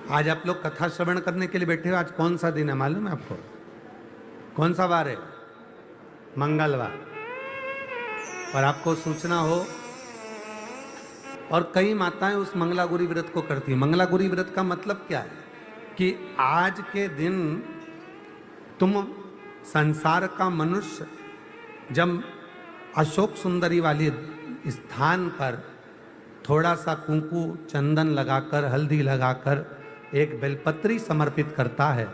आज आप लोग कथा श्रवण करने के लिए बैठे हो। आज कौन सा दिन है मालूम है आपको? कौन सा वार है? मंगलवार। और आपको सूचना हो, और कई माताएं उस मंगलागौरी व्रत को करती हैं। मंगलागौरी व्रत का मतलब क्या है कि आज के दिन तुम संसार का मनुष्य जब अशोक सुंदरी वाले स्थान पर थोड़ा सा कुंकू चंदन लगाकर, हल्दी लगाकर एक बेलपत्री समर्पित करता है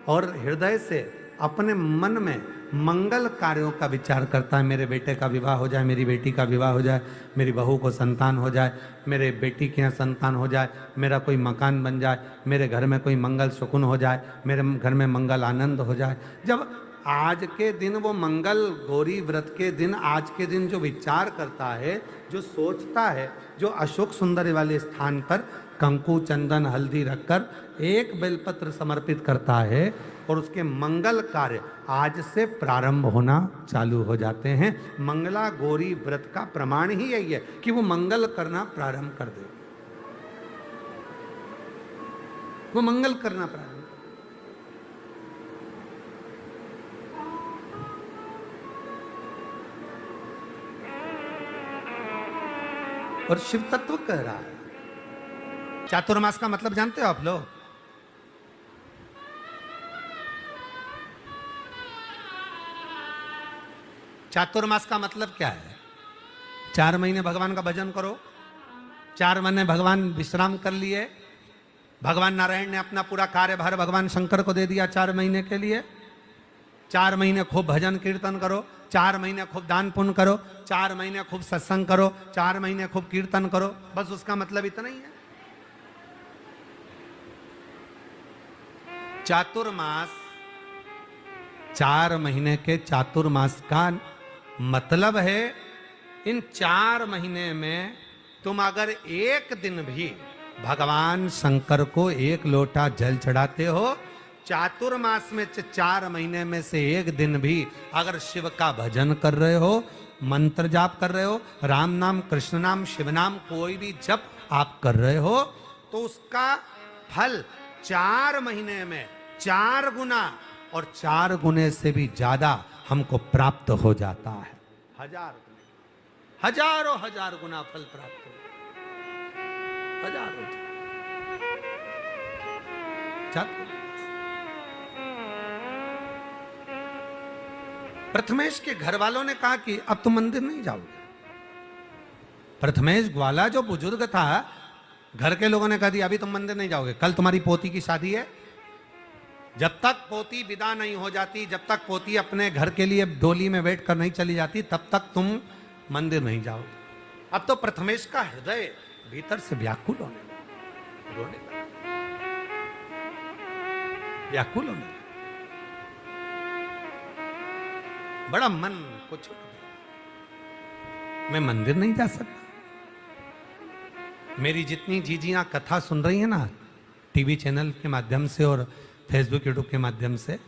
और हृदय से अपने मन में मंगल कार्यों का विचार करता है, मेरे बेटे का विवाह हो जाए, मेरी बेटी का विवाह हो जाए, मेरी बहू को संतान हो जाए, मेरे बेटी के यहाँ संतान हो जाए, मेरा कोई मकान बन जाए, मेरे घर में कोई मंगल सुकुन हो जाए, मेरे घर में मंगल आनंद हो जाए। जब आज के दिन वो मंगल गौरी व्रत के दिन आज के दिन जो विचार करता है, जो सोचता है, जो अशोक सुंदरी वाले स्थान पर कंकु चंदन हल्दी रखकर एक बेलपत्र समर्पित करता है और उसके मंगल कार्य आज से प्रारंभ होना चालू हो जाते हैं। मंगला गौरी व्रत का प्रमाण ही यही है कि वो मंगल करना प्रारंभ कर दे, वो मंगल करना प्रारंभ। और शिव तत्व कह रहा है। चातुर्मास का मतलब जानते हो आप लोग? चातुर्मास का मतलब क्या है? 4 महीने भगवान का भजन करो, 4 महीने भगवान विश्राम कर लिए, भगवान नारायण ने अपना पूरा कार्यभार भगवान शंकर को दे दिया 4 महीने के लिए। 4 महीने खूब भजन कीर्तन करो, 4 महीने खूब दान पुण्य करो, 4 महीने खूब सत्संग करो, 4 महीने खूब कीर्तन करो, बस उसका मतलब इतना ही है। चातुर्मास, 4 महीने के चातुर्मास का मतलब है इन 4 महीने में तुम अगर एक दिन भी भगवान शंकर को 1 लोटा जल चढ़ाते हो, चातुर्मास में 4 महीने में से एक दिन भी अगर शिव का भजन कर रहे हो, मंत्र जाप कर रहे हो, राम नाम कृष्ण नाम शिव नाम कोई भी जप आप कर रहे हो, तो उसका फल 4 महीने में 4 गुना और 4 गुने से भी ज्यादा हमको प्राप्त हो जाता है। हजारों हजार गुना फल प्राप्त हो, हजारों। प्रथमेश के घर वालों ने कहा कि अब तुम मंदिर नहीं जाओगे। प्रथमेश ग्वाला जो बुजुर्ग था, घर के लोगों ने कहा दिया अभी तुम मंदिर नहीं जाओगे, कल तुम्हारी पोती की शादी है, जब तक पोती विदा नहीं हो जाती, जब तक पोती अपने घर के लिए डोली में बैठ कर नहीं चली जाती, तब तक तुम मंदिर नहीं जाओगे। अब तो प्रथमेश का हृदय भीतर से व्याकुल होने लगा, रोने लगा, व्याकुल होने लगा, बड़ा मन को छूट गया। मैं मंदिर नहीं जा सकता। मेरी जितनी जीजियां कथा सुन रही है ना, टीवी चैनल के माध्यम से और फेसबुक यूट्यूब के माध्यम से,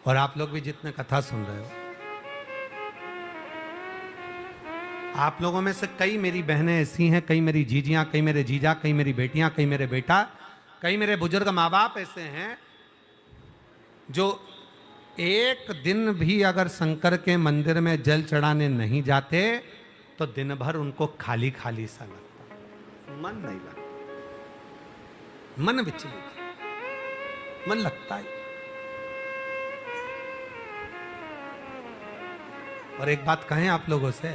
और आप लोग भी जितने कथा सुन रहे हो, आप लोगों में से कई मेरी बहनें ऐसी हैं, कई मेरी जीजियां, कई मेरे जीजा, कई मेरी बेटियां, कई मेरे बेटा, कई मेरे बुजुर्ग माँ बाप ऐसे हैं जो एक दिन भी अगर शंकर के मंदिर में जल चढ़ाने नहीं जाते तो दिन भर उनको खाली खाली सा लगता, मन नहीं लगता, मन विचलित, मन लगता है। और एक बात कहें आप लोगों से,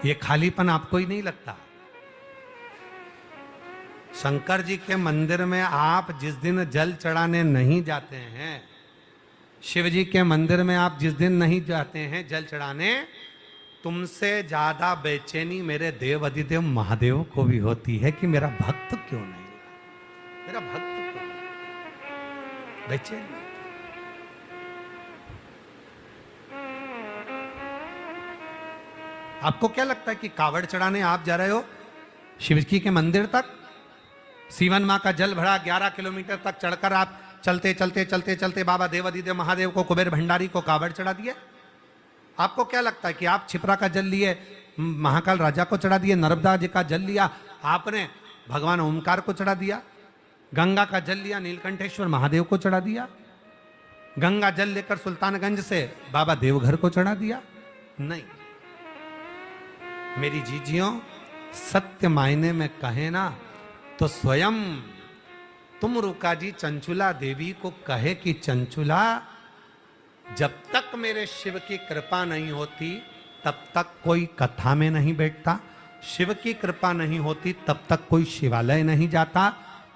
ये खालीपन आपको ही नहीं लगता। शंकर जी के मंदिर में आप जिस दिन जल चढ़ाने नहीं जाते हैं, शिव जी के मंदिर में आप जिस दिन नहीं जाते हैं जल चढ़ाने, तुमसे ज्यादा बेचैनी मेरे देव अधिदेव महादेव को भी होती है कि मेरा भक्त क्यों नहीं, मेरा भक्त क्यों नहीं, बेचैनी। आपको क्या लगता है कि कावड़ चढ़ाने आप जा रहे हो शिव जी के मंदिर तक, सीवन माँ का जल भरा 11 किलोमीटर तक चढ़कर आप चलते चलते चलते चलते बाबा देवादिदेव महादेव को, कुबेर भंडारी को कावड़ चढ़ा दिए? आपको क्या लगता है कि आप छिपरा का जल लिए, महाकाल राजा को चढ़ा दिए, नर्मदा जी का जल लिया आपने, भगवान ओमकार को चढ़ा दिया, गंगा का जल लिया नीलकंठेश्वर महादेव को चढ़ा दिया, गंगा जल लेकर सुल्तानगंज से बाबा देवघर को चढ़ा दिया। नहीं, मेरी जीजियों, सत्य मायने में कहे ना तो स्वयं तुम रुका जी चंचुला देवी को कहे कि चंचुला, जब तक मेरे शिव की कृपा नहीं होती तब तक कोई कथा में नहीं बैठता, शिव की कृपा नहीं होती तब तक कोई शिवालय नहीं जाता,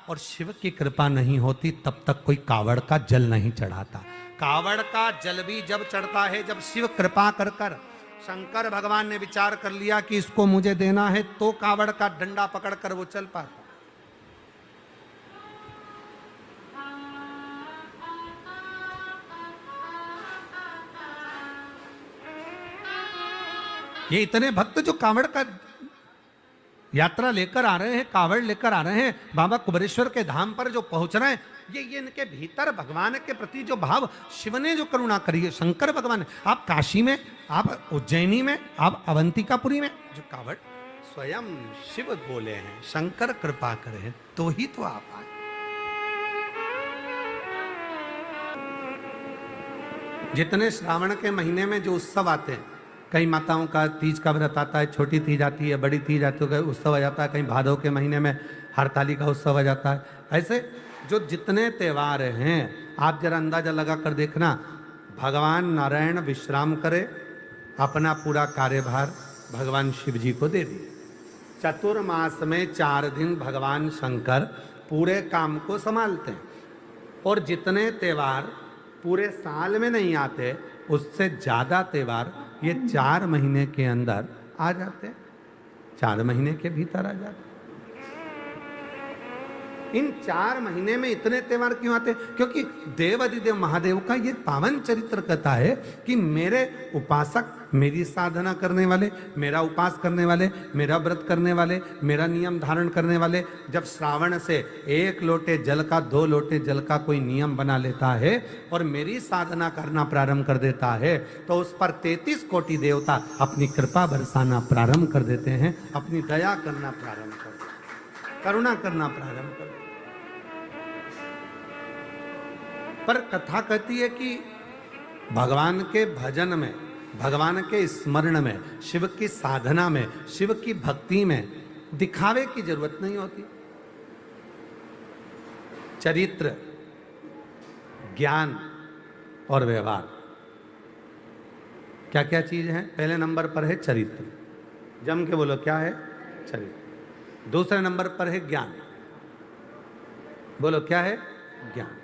और शिव की कृपा नहीं होती तब तक कोई कावड़ का जल नहीं चढ़ाता। कावड़ का जल भी जब चढ़ता है जब शिव कृपा कर कर शंकर भगवान ने विचार कर लिया कि इसको मुझे देना है, तो कावड़ का डंडा पकड़कर वो चल पाता। ये इतने भक्त जो कावड़ का यात्रा लेकर आ रहे हैं, कावड़ लेकर आ रहे हैं, बाबा कुबेरेश्वर के धाम पर जो पहुंच रहे हैं, ये इनके भीतर भगवान के प्रति जो भाव, शिव ने जो करुणा करी है, शंकर भगवान। आप काशी में, आप उज्जैनी में, आप अवंतिकापुरी में जो कावड़ स्वयं शिव बोले हैं, शंकर कृपा करे तो ही तो आप आए। जितने श्रावण के महीने में जो उत्सव आते हैं, कई माताओं का तीज का व्रत आता है, छोटी तीज आती है, बड़ी तीज आती है, उत्सव आ जाता है, कहीं भादव के महीने में हरताली का उत्सव आ जाता है। ऐसे जो जितने त्यौहार हैं, आप जरा अंदाजा लगा कर देखना, भगवान नारायण विश्राम करे, अपना पूरा कार्यभार भगवान शिव जी को दे दिए। चतुर्मास में 4 दिन भगवान शंकर पूरे काम को संभालते हैं, और जितने त्यौहार पूरे साल में नहीं आते, उससे ज्यादा त्यौहार ये 4 महीने के अंदर आ जाते हैं, 4 महीने के भीतर आ जाते हैं। इन 4 महीने में इतने त्यौहार क्यों आते? क्योंकि देवाधिदेव महादेव का ये पावन चरित्र कथा है कि मेरे उपासक, मेरी साधना करने वाले, मेरा उपास करने वाले, मेरा व्रत करने वाले, मेरा नियम धारण करने वाले, जब श्रावण से 1 लोटे जल का, 2 लोटे जल का कोई नियम बना लेता है और मेरी साधना करना प्रारंभ कर देता है, तो उस पर 33 कोटि देवता अपनी कृपा बरसाना प्रारंभ कर देते हैं, अपनी दया करना प्रारंभ कर देते हैं, करुणा करना प्रारंभ कर देते हैं। पर कथा कहती है कि भगवान के भजन में, भगवान के स्मरण में, शिव की साधना में, शिव की भक्ति में दिखावे की जरूरत नहीं होती। चरित्र, ज्ञान और व्यवहार, क्या क्या चीज है? पहले नंबर पर है चरित्र, जम के बोलो क्या है? चरित्र। दूसरे नंबर पर है ज्ञान, बोलो क्या है? ज्ञान।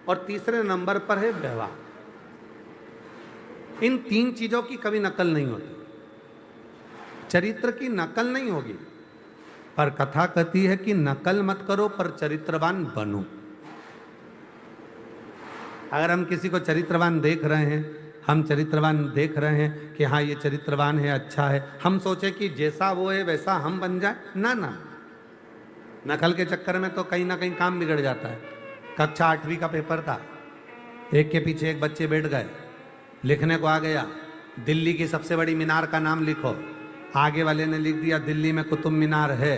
और तीसरे नंबर पर है व्यवहार। इन 3 चीजों की कभी नकल नहीं होती। चरित्र की नकल नहीं होगी, पर कथा कहती है कि नकल मत करो पर चरित्रवान बनो। अगर हम किसी को चरित्रवान देख रहे हैं, हम चरित्रवान देख रहे हैं कि हाँ ये चरित्रवान है, अच्छा है, हम सोचे कि जैसा वो है वैसा हम बन जाए, ना ना, नकल के चक्कर में तो कहीं ना कहीं काम बिगड़ जाता है। कक्षा 8वीं का पेपर था, एक के पीछे एक बच्चे बैठ गए, लिखने को आ गया दिल्ली की सबसे बड़ी मीनार का नाम लिखो। आगे वाले ने लिख दिया दिल्ली में कुतुब मीनार है,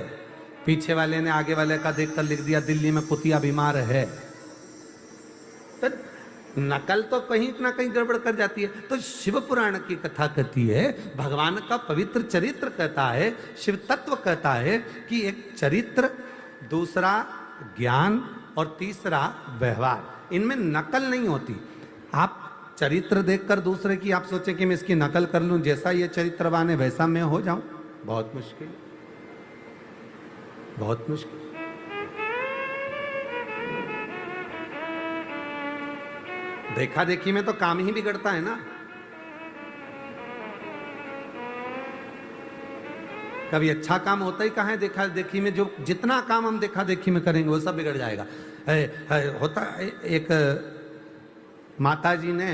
पीछे वाले ने आगे वाले का देखकर लिख दिया दिल्ली में कुतिया बीमार है। तो नकल तो कहीं ना कहीं गड़बड़ कर जाती है। तो शिव पुराण की कथा कहती है, भगवान का पवित्र चरित्र कहता है, शिव तत्व कहता है कि एक चरित्र, दूसरा ज्ञान और तीसरा व्यवहार, इनमें नकल नहीं होती। आप चरित्र देखकर दूसरे की आप सोचें कि मैं इसकी नकल कर लूं, जैसा ये चरित्रवान है वैसा मैं हो जाऊं, बहुत मुश्किल, बहुत मुश्किल। देखा देखी में तो काम ही बिगड़ता है ना। कभी अच्छा काम होता ही कहाँ है? देखा देखी में जो जितना काम हम देखा देखी में करेंगे वो सब बिगड़ जाएगा। होता एक माता जी ने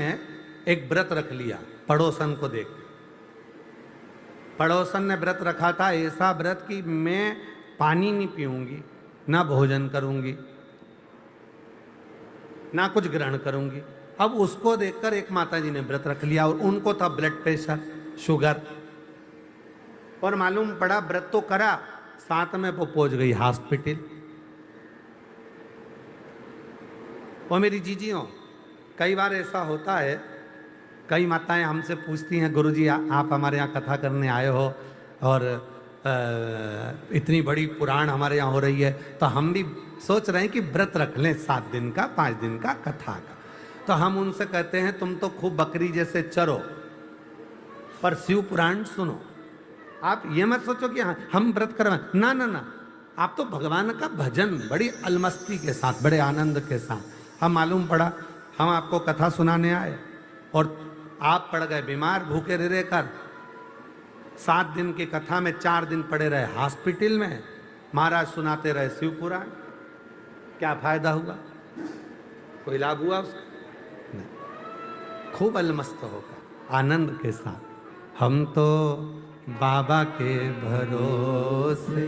एक व्रत रख लिया पड़ोसन को देख। पड़ोसन ने व्रत रखा था, ऐसा व्रत कि मैं पानी नहीं पीऊंगी, ना भोजन करूंगी, ना कुछ ग्रहण करूंगी। अब उसको देखकर एक माता जी ने व्रत रख लिया, और उनको था ब्लड प्रेशर, शुगर, और मालूम पड़ा व्रत तो करा साथ में वो पहुंच गई हॉस्पिटल। वो मेरी जीजियों, कई बार ऐसा होता है, कई माताएं हमसे पूछती हैं, गुरुजी आप हमारे यहाँ कथा करने आए हो और इतनी बड़ी पुराण हमारे यहाँ हो रही है, तो हम भी सोच रहे हैं कि व्रत रख लें 7 दिन का, 5 दिन का कथा का। तो हम उनसे कहते हैं तुम तो खूब बकरी जैसे चरो, पर शिव पुराण सुनो। आप ये मत सोचो कि हम व्रत करवाएं, ना ना ना, आप तो भगवान का भजन बड़ी अलमस्ती के साथ, बड़े आनंद के साथ। हम मालूम पड़ा हम आपको कथा सुनाने आए और आप पड़ गए बीमार, भूखे रह कर 7 दिन की कथा में 4 दिन पड़े रहे हॉस्पिटल में, महाराज सुनाते रहे शिव पुराण। क्या फायदा हुआ? कोई लाभ हुआ उसका? नहीं। खूब अलमस्त होकर आनंद के साथ हम तो बाबा के भरोसे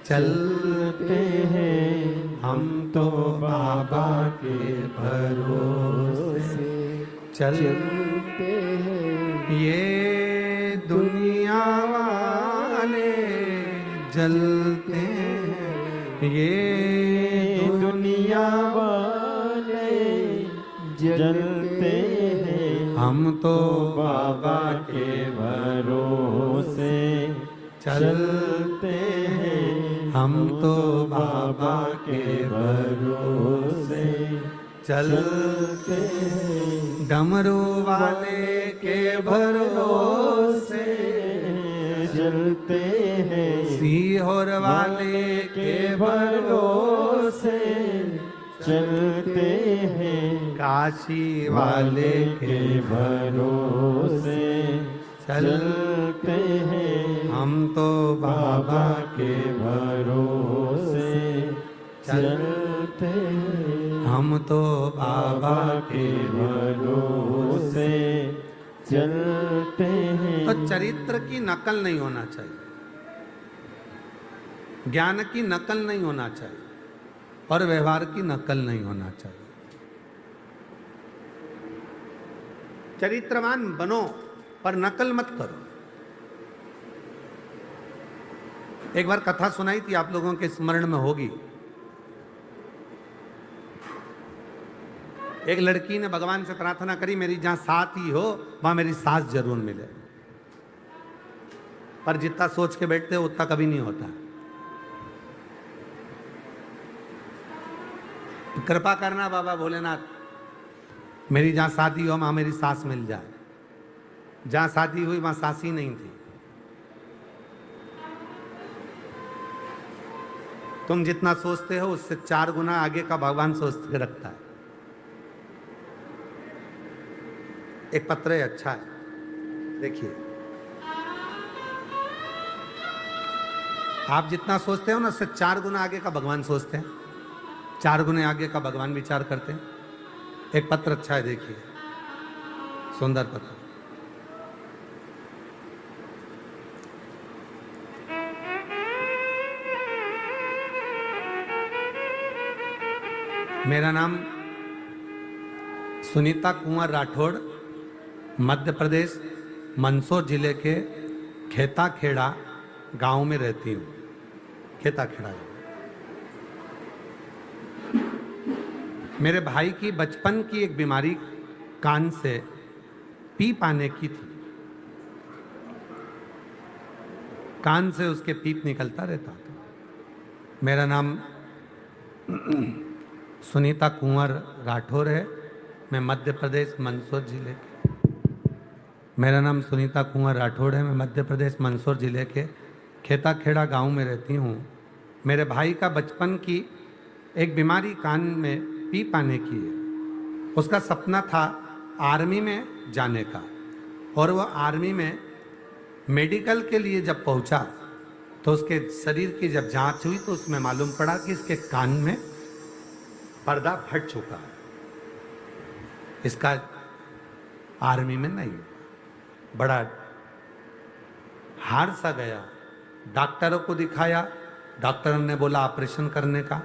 चलते हैं, हम तो बाबा के भरोसे चलते हैं। ये दुनिया वाले जलते हैं, ये दुनिया वाले जलते हैं, हम तो बाबा के भरोसे चलते हैं, हम तो बाबा के भरोसे चलते हैं। डमरू वाले के भरोसे चलते हैं, सीहोर वाले के भरोसे चलते हैं, काशी वाले के भरोसे चलते हैं, हम तो बाबा के भरोसे चलते हैं, हम तो बाबा के भरोसे चलते हैं। तो चरित्र की नकल नहीं होना चाहिए, ज्ञान की नकल नहीं होना चाहिए और व्यवहार की नकल नहीं होना चाहिए। चरित्रवान बनो पर नकल मत करो। एक बार कथा सुनाई थी, आप लोगों के स्मरण में होगी। एक लड़की ने भगवान से प्रार्थना करी, मेरी जहां साथी हो वहां मेरी सास जरूर मिले। पर जितना सोच के बैठते हो उतना कभी नहीं होता। कृपा करना बाबा भोलेनाथ, मेरी जहां शादी हो वहां मेरी सास मिल जाए। जहां शादी हुई वहां सास ही नहीं थी। तुम जितना सोचते हो उससे 4 गुना आगे का भगवान सोच के रखता है। एक पत्र है, अच्छा है, देखिए। आप जितना सोचते हो ना उससे 4 गुना आगे का भगवान सोचते हैं, 4 गुने आगे का भगवान विचार करते हैं। एक पत्र अच्छा है, देखिए, सुंदर पत्र। मेरा नाम सुनीता कुंवर राठौड़, मध्य प्रदेश मंदसौर जिले के खेता खेड़ा गांव में रहती हूँ। खेता खेड़ा मेरे भाई की बचपन की एक बीमारी कान से पीप आने की थी। कान से उसके पीप निकलता रहता था। मेरा नाम सुनीता कुंवर राठौर है, मैं मध्य प्रदेश मंदसौर जिले के मेरा नाम सुनीता कुंवर राठौड़ है, मैं मध्य प्रदेश मंदसौर जिले के खेता खेड़ा गाँव में रहती हूँ। मेरे भाई का बचपन की एक बीमारी कान में पीप आने की है। उसका सपना था आर्मी में जाने का, और वह आर्मी में मेडिकल के लिए जब पहुंचा तो उसके शरीर की जब जांच हुई तो उसमें मालूम पड़ा कि इसके कान में पर्दा फट चुका है। इसका आर्मी में नहीं। बड़ा हार सा गया। डॉक्टरों को दिखाया, डॉक्टरों ने बोला ऑपरेशन करने का,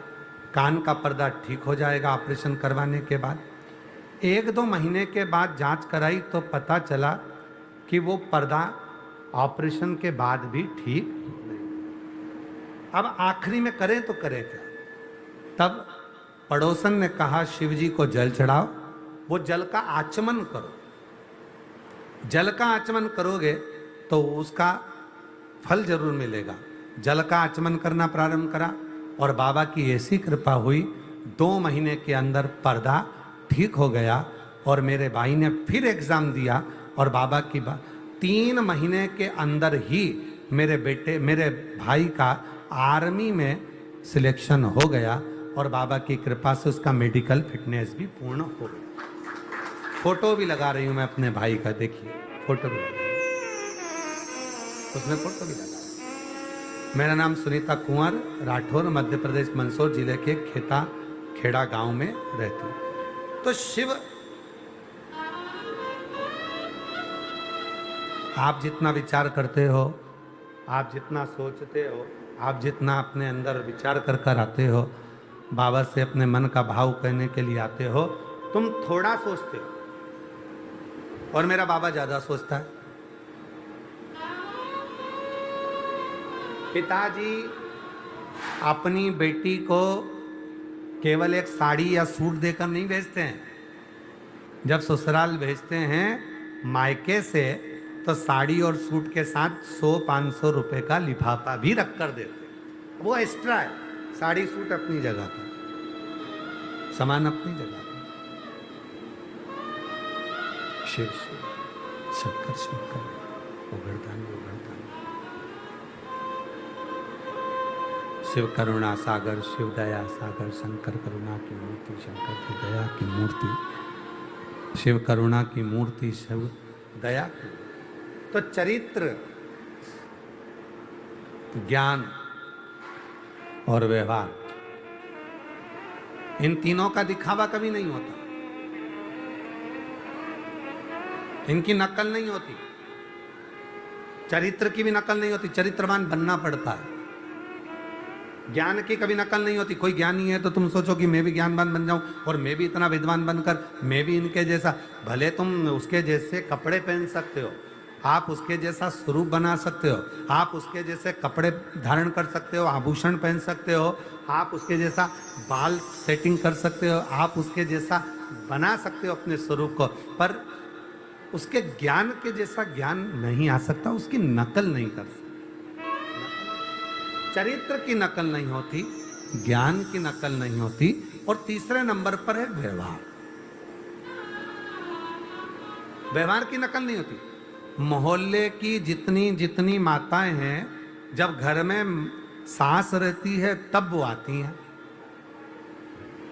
कान का पर्दा ठीक हो जाएगा ऑपरेशन करवाने के बाद। 1-2 महीने के बाद जांच कराई तो पता चला कि वो पर्दा ऑपरेशन के बाद भी ठीक नहीं। अब आखिरी में करें तो करें क्या? तब पड़ोसन ने कहा शिव जी को जल चढ़ाओ, वो जल का आचमन करो। जल का आचमन करोगे तो उसका फल जरूर मिलेगा। जल का आचमन करना प्रारंभ करा और बाबा की ऐसी कृपा हुई, 2 महीने के अंदर पर्दा ठीक हो गया और मेरे भाई ने फिर एग्जाम दिया और बाबा की 3 महीने के अंदर ही मेरे भाई का आर्मी में सिलेक्शन हो गया और बाबा की कृपा से उसका मेडिकल फिटनेस भी पूर्ण हो गया। फोटो भी लगा रही हूं मैं अपने भाई का, देखिए फोटो भी लगा, उसमें फोटो भी लगा। मेरा नाम सुनीता कुंवर, राठौर, मध्य प्रदेश मंदसौर जिले के खेड़ा गांव में रहती हूं। तो शिव, आप जितना विचार करते हो, आप जितना सोचते हो, आप जितना अपने अंदर विचार कर कर आते हो, बाबा से अपने मन का भाव कहने के लिए आते हो, तुम थोड़ा सोचते हो और मेरा बाबा ज्यादा सोचता है। पिताजी अपनी बेटी को केवल एक साड़ी या सूट देकर नहीं भेजते हैं। जब ससुराल भेजते हैं मायके से तो साड़ी और सूट के साथ 100-500 रुपए का लिफाफा भी रख कर देते हैं। वो एक्स्ट्रा है, साड़ी सूट अपनी जगह पर, सामान अपनी जगह पर। शिव शिव शंकर शंकर उगड़दान उगड़दान, शिव करुणा सागर, शिव दया सागर, शंकर करुणा की मूर्ति, शंकर की दया की मूर्ति, शिव करुणा की मूर्ति, शिव दया की। तो चरित्र, ज्ञान और व्यवहार, इन तीनों का दिखावा कभी नहीं होता, इनकी नकल नहीं होती। चरित्र की भी नकल नहीं होती, चरित्रवान बनना पड़ता है। ज्ञान की कभी नकल नहीं होती। कोई ज्ञानी है तो तुम सोचो कि मैं भी ज्ञानवान बन जाऊं और मैं भी इतना विद्वान बनकर मैं भी इनके जैसा, भले तुम उसके जैसे कपड़े पहन सकते हो, आप उसके जैसा स्वरूप बना सकते हो, आप उसके जैसे कपड़े धारण कर सकते हो, आभूषण पहन सकते हो, आप उसके जैसा बाल सेटिंग कर सकते हो, आप उसके जैसा बना सकते हो अपने स्वरूप को, पर उसके ज्ञान के जैसा ज्ञान नहीं आ सकता, उसकी नकल नहीं कर सकता। चरित्र की नकल नहीं होती, ज्ञान की नकल नहीं होती। और तीसरे नंबर पर है व्यवहार। व्यवहार की नकल नहीं होती। मोहल्ले की जितनी जितनी माताएं हैं, जब घर में सास रहती है तब वो आती हैं,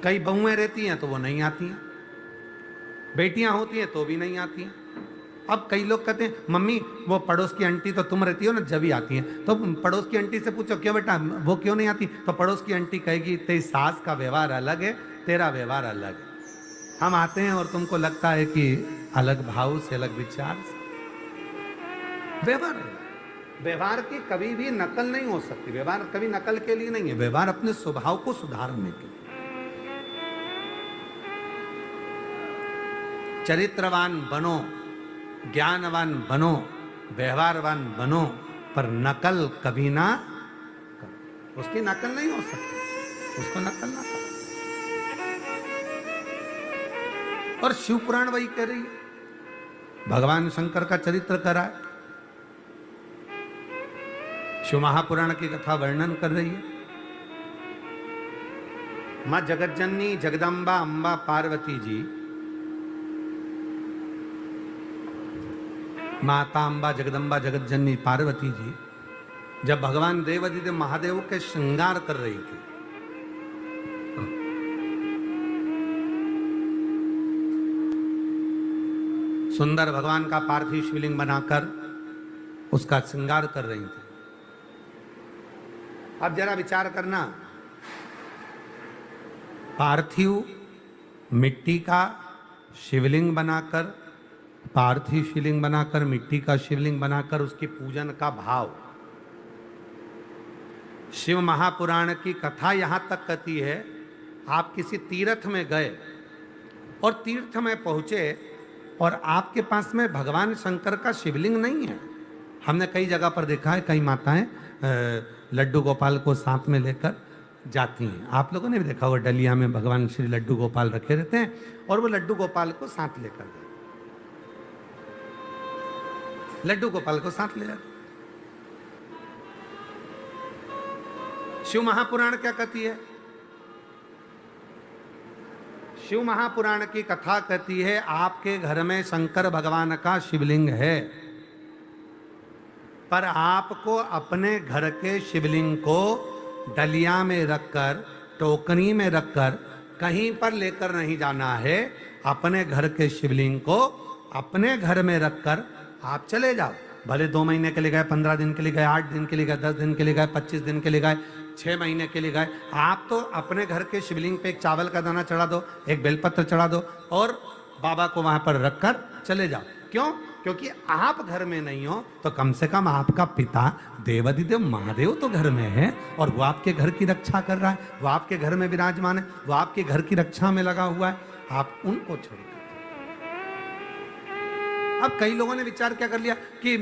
कई बहुएं रहती हैं तो वो नहीं आती हैं, बेटियां होती हैं तो भी नहीं आती हैं। अब कई लोग कहते हैं मम्मी वो पड़ोस की आंटी तो तुम रहती हो ना जब ही आती हैं, तो पड़ोस की आंटी से पूछो क्यों बेटा वो क्यों नहीं आती, तो पड़ोस की आंटी कहेगी तेरी सास का व्यवहार अलग है, तेरा व्यवहार अलग है। हम आते हैं और तुमको लगता है कि अलग भाव से, अलग विचार से। व्यवहार की कभी भी नकल नहीं हो सकती। व्यवहार कभी नकल के लिए नहीं है, व्यवहार अपने स्वभाव को सुधारने के लिए। चरित्रवान बनो, ज्ञानवान बनो, व्यवहारवान बनो, पर नकल कभी ना करो। उसकी नकल नहीं हो सकती, उसको नकल ना करो। और शिव पुराण वही कह रही है, भगवान शंकर का चरित्र करा है, शिव महापुराण की कथा वर्णन कर रही है। मां जगतजननी जगदम्बा अंबा पार्वती जी, माता अंबा जगदम्बा जगतजननी पार्वती जी जब भगवान देवादिदेव महादेव के श्रृंगार कर रही थी, सुंदर भगवान का पार्थिव शिवलिंग बनाकर उसका श्रृंगार कर रही थी। अब जरा विचार करना, पार्थिव मिट्टी का शिवलिंग बनाकर, पार्थिव शिवलिंग बनाकर, मिट्टी का शिवलिंग बनाकर उसकी पूजन का भाव। शिव महापुराण की कथा यहां तक कहती है, आप किसी तीर्थ में गए और तीर्थ में पहुंचे और आपके पास में भगवान शंकर का शिवलिंग नहीं है। हमने कई जगह पर देखा है, कई माताएं लड्डू गोपाल को साथ में लेकर जाती हैं। आप लोगों ने भी देखा होगा डलिया में भगवान श्री लड्डू गोपाल रखे रहते हैं और वो लड्डू गोपाल को साथ लेकर गए, लड्डू गोपाल को साथ ले जाते। शिव महापुराण क्या कहती है? शिव महापुराण की कथा कहती है आपके घर में शंकर भगवान का शिवलिंग है, पर आपको अपने घर के शिवलिंग को डलिया में रखकर, टोकरी में रखकर कहीं पर लेकर नहीं जाना है। अपने घर के शिवलिंग को अपने घर में रखकर आप चले जाओ। भले 2 महीने के लिए गए, 15 दिन के लिए गए, 8 दिन के लिए गए, 10 दिन के लिए गए, 25 दिन के लिए गए, 6 महीने के लिए गए, आप तो अपने घर के शिवलिंग पे एक चावल का दाना चढ़ा दो, एक बेलपत्र चढ़ा दो और बाबा को वहां पर रखकर चले जाओ। क्यों? क्योंकि आप घर में नहीं हो तो कम से कम आपका पिता देवाधिदेव महादेव तो घर में है और वो आपके घर की रक्षा कर रहा है, वो आपके घर में विराजमान है, वो आपके घर की रक्षा में लगा हुआ है। आप उनको छोड़कर, अब कई लोगों ने विचार क्या कर लिया कि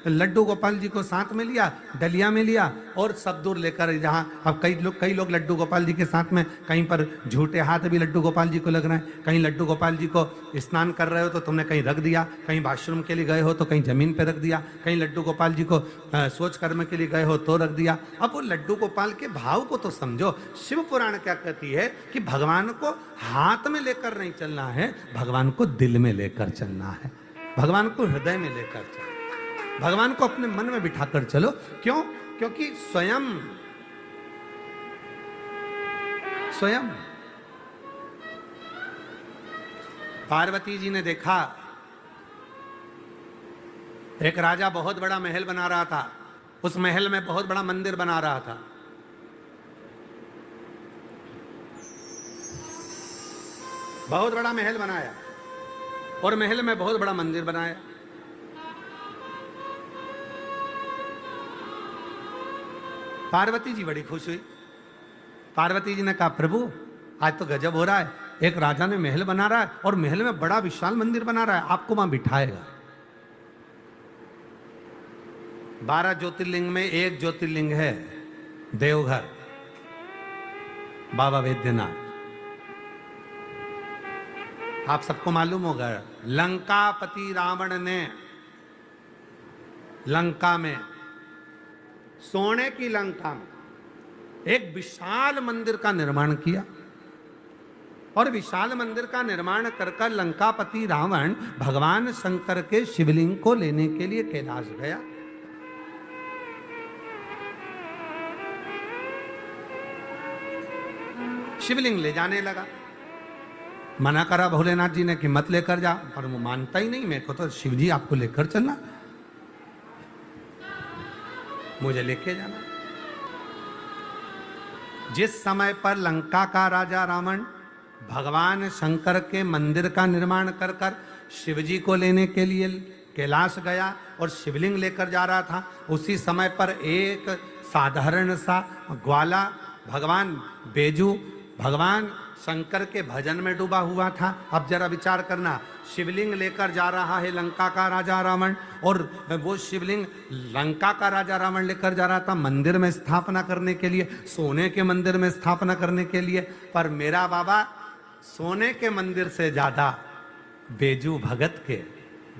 लड्डू गोपाल जी को साथ में लिया, डलिया में लिया और सब दूर लेकर जहाँ, अब कई लोग लड्डू गोपाल जी के साथ में कहीं पर झूठे हाथ भी लड्डू गोपाल जी को लग रहे हैं। कहीं लड्डू गोपाल जी को स्नान कर रहे हो तो तुमने कहीं रख दिया, कहीं वॉशरूम के लिए गए हो तो कहीं जमीन पे रख दिया, कहीं लड्डू गोपाल जी को सोच कर्म के लिए गए हो तो रख दिया। अब वो लड्डू गोपाल के भाव को तो समझो। शिव पुराण क्या कहती है कि भगवान को हाथ में लेकर नहीं चलना है, भगवान को दिल में लेकर चलना है, भगवान को हृदय में लेकर चलो, भगवान को अपने मन में बिठाकर चलो। क्यों? क्योंकि स्वयं पार्वती जी ने देखा एक राजा बहुत बड़ा महल बना रहा था, उस महल में बहुत बड़ा मंदिर बना रहा था। बहुत बड़ा महल बनाया और महल में बहुत बड़ा मंदिर बनाया। पार्वती जी बड़ी खुश हुई। पार्वती जी ने कहा प्रभु आज तो गजब हो रहा है, एक राजा ने महल बना रहा है और महल में बड़ा विशाल मंदिर बना रहा है, आपको वहां बिठाएगा। 12 ज्योतिर्लिंग में एक ज्योतिर्लिंग है देवघर, बाबा वैद्यनाथ। आप सबको मालूम होगा लंकापति रावण ने लंका में, सोने की लंका में एक विशाल मंदिर का निर्माण किया और विशाल मंदिर का निर्माण कर लंकापति रावण भगवान शंकर के शिवलिंग को लेने के लिए कैलाश गया। शिवलिंग ले जाने लगा, मना करा भोलेनाथ जी ने कि मत लेकर जा, पर वो मानता ही नहीं। मेरे को तो शिव जी आपको लेकर चलना, मुझे लेके जाना। जिस समय पर लंका का राजा रावण भगवान शंकर के मंदिर का निर्माण कर शिवजी को लेने के लिए कैलाश गया और शिवलिंग लेकर जा रहा था, उसी समय पर एक साधारण सा ग्वाला भगवान बेजू भगवान शंकर के भजन में डूबा हुआ था। अब जरा विचार करना, शिवलिंग लेकर जा रहा है लंका का राजा रावण और वो शिवलिंग लंका का राजा रावण लेकर जा रहा था मंदिर में स्थापना करने के लिए, सोने के मंदिर में स्थापना करने के लिए। पर मेरा बाबा सोने के मंदिर से ज्यादा बेजू भगत के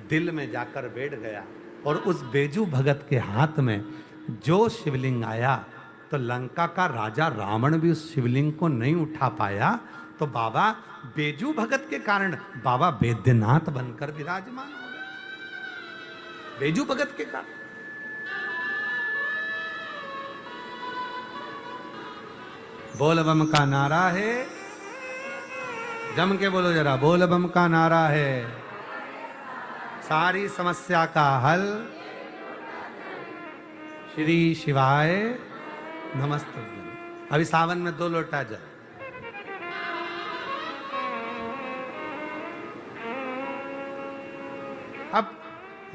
दिल में जाकर बैठ गया और उस बेजू भगत के हाथ में जो शिवलिंग आया तो लंका का राजा रावण भी उस शिवलिंग को नहीं उठा पाया। तो बाबा बेजू भगत के कारण बाबा वैद्यनाथ बनकर विराजमान हो गए, बेजू भगत के कारण। बोल बम का नारा है, जम के बोलो जरा, बोल बम का नारा है, सारी समस्या का हल श्री शिवाय नमस्ते। अभी सावन में 2 लोटा जल। अब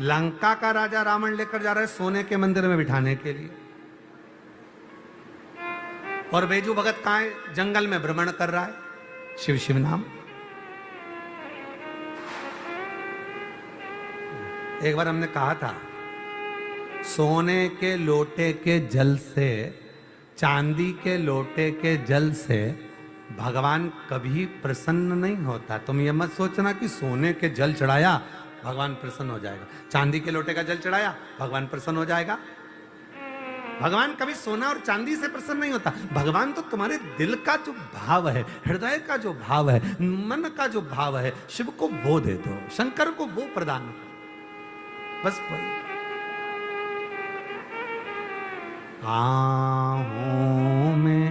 लंका का राजा रावण लेकर जा रहा है सोने के मंदिर में बिठाने के लिए और बेजू भगत कहाँ है? जंगल में भ्रमण कर रहा है, शिव शिव नाम। एक बार हमने कहा था सोने के लोटे के जल से, चांदी के लोटे के जल से भगवान कभी प्रसन्न नहीं होता। तुम ये मत सोचना कि सोने के जल चढ़ाया भगवान प्रसन्न हो जाएगा, चांदी के लोटे का जल चढ़ाया भगवान प्रसन्न हो जाएगा। भगवान कभी सोना और चांदी से प्रसन्न नहीं होता। भगवान तो तुम्हारे दिल का जो भाव है, हृदय का जो भाव है, मन का जो भाव है, शिव को वो दे दो, शंकर को वो प्रदान करो, बस वही। आहों में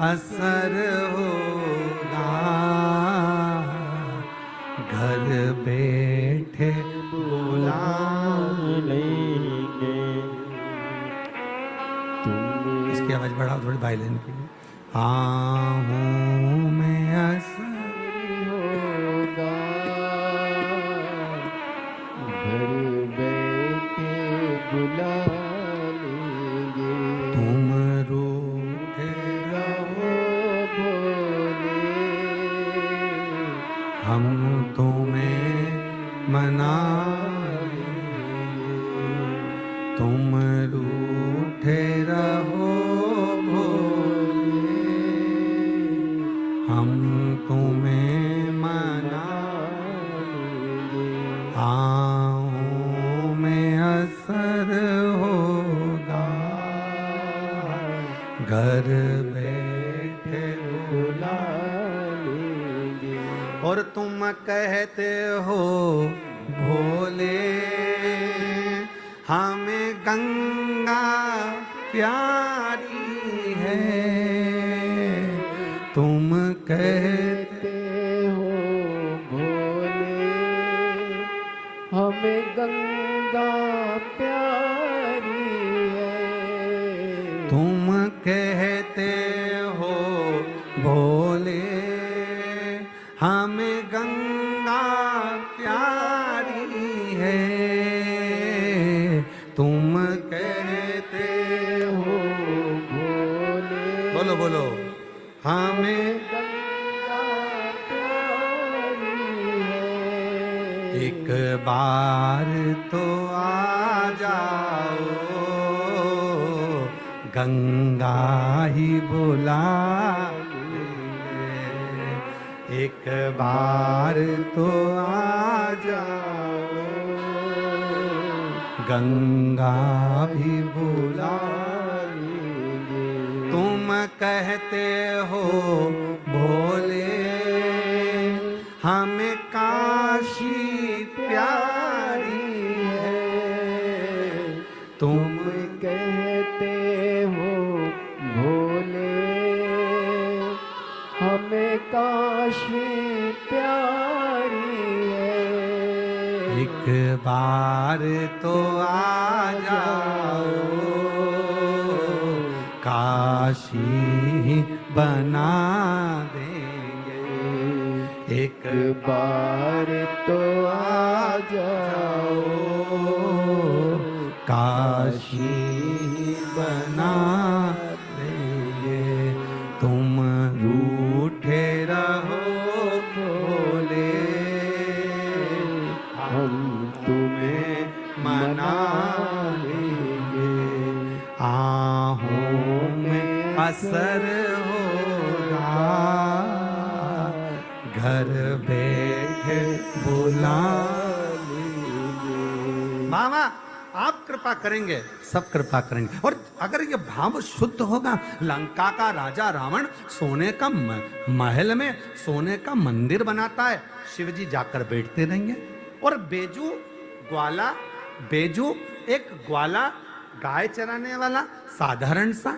असर होगा, घर बैठे बुला लेंगे। इसकी आवाज बढ़ाओ थोड़ी वायलिन की। आहों में असर होगा, घर बैठे बुला लेंगे। तुम रूठे रहो भोले, हम तुम्हें मना तुम रूठे रहो भोले, हम तुम्हें मना आँखों में असर होगा, घर बैठे बुला लेंगे। और तुम कहते हो भोले हमें गंगा प्यारी है, तुम कहते हो भोले हमें गंगा प्यारी है। तुम कहते हो भोले हमें गंगा प्यारी है, तुम कहते हो भोले बोलो बोलो हमें गंगा प्यारी है। एक बार तो आ जाओ, गंगा ही बुला लेंगे। एक बार तो आ जाओ, गंगा भी बुला लेंगे। तुम कहते हो भोले हमें काशी प्यारी है, तुम कहते हो भोले हमें काशी प्यारी है। एक बार तो आ जाओ, काशी बना देंगे। एक बार तो आ जाओ, काशी बना देंगे। तुम रूठे रहो भोले, हम तुम्हें मना लेंगे। आहों में असर होगा, घर बैठे बुला लेंगे। मामा आप कृपा करेंगे, सब कृपा करेंगे। और अगर ये भाव शुद्ध होगा, लंका का राजा रावण सोने का महल में सोने का मंदिर बनाता है, शिव जी जाकर बैठते रहेंगे। और बेजू ग्वाला, बेजू एक ग्वाला गाय चराने वाला साधारण सा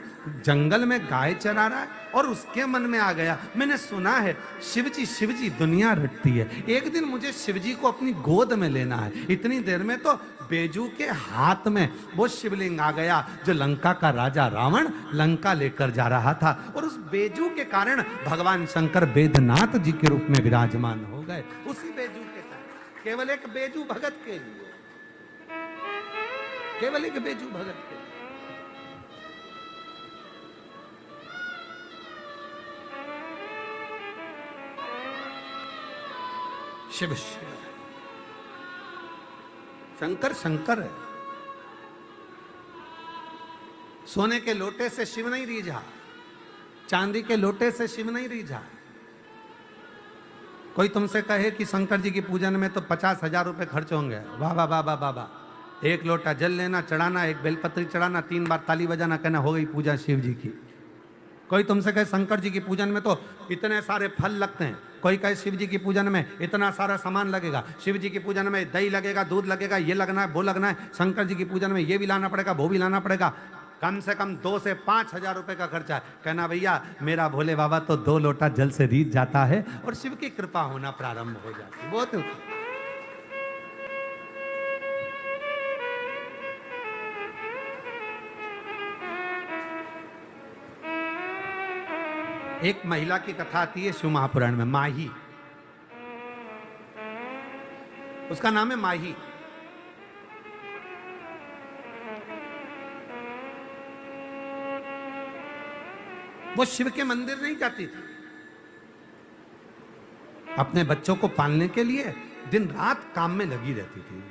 जंगल में गाय चरा रहा है, और उसके मन में आ गया मैंने सुना है शिव जी दुनिया रटती है, एक दिन मुझे शिव जी को अपनी गोद में लेना है। इतनी देर में तो बेजू के हाथ में वो शिवलिंग आ गया जो लंका का राजा रावण लंका लेकर जा रहा था। और उस बेजू के कारण भगवान शंकर वेदनाथ जी के रूप में विराजमान हो गए। उसी बेजू के कारण, केवल एक बेजू भगत के लिए, केवल एक बेजू भगत के लिए। शिव शिव है, शंकर शंकर है। सोने के लोटे से शिव नहीं रीझा, चांदी के लोटे से शिव नहीं रीझा। कोई तुमसे कहे कि शंकर जी की पूजन में तो 50,000 रुपए खर्च होंगे, वाह वाह वाह वाह वाह वाह, एक लोटा जल लेना, चढ़ाना, एक बेलपत्री चढ़ाना, 3 बार ताली बजाना, कहना हो गई पूजा शिव जी की। कोई तुमसे कहे शंकर जी की पूजन में तो इतने सारे फल लगते हैं, कोई कहे शिव जी की पूजन में इतना सारा सामान लगेगा, शिव जी की पूजन में दही लगेगा, दूध लगेगा, ये लगना है, वो लगना है, शंकर जी की पूजन में ये भी लाना पड़ेगा, वो भी लाना पड़ेगा, कम से कम 2 से 5,000 रुपए का खर्चा है। कहना भैया मेरा भोले बाबा तो 2 लोटा जल से रीझ जाता है और शिव की कृपा होना प्रारंभ हो जाती है। बहुत एक महिला की कथा आती है शिव महापुराण में, माही, उसका नाम है माही। वो शिव के मंदिर नहीं जाती थी, अपने बच्चों को पालने के लिए दिन रात काम में लगी रहती थी।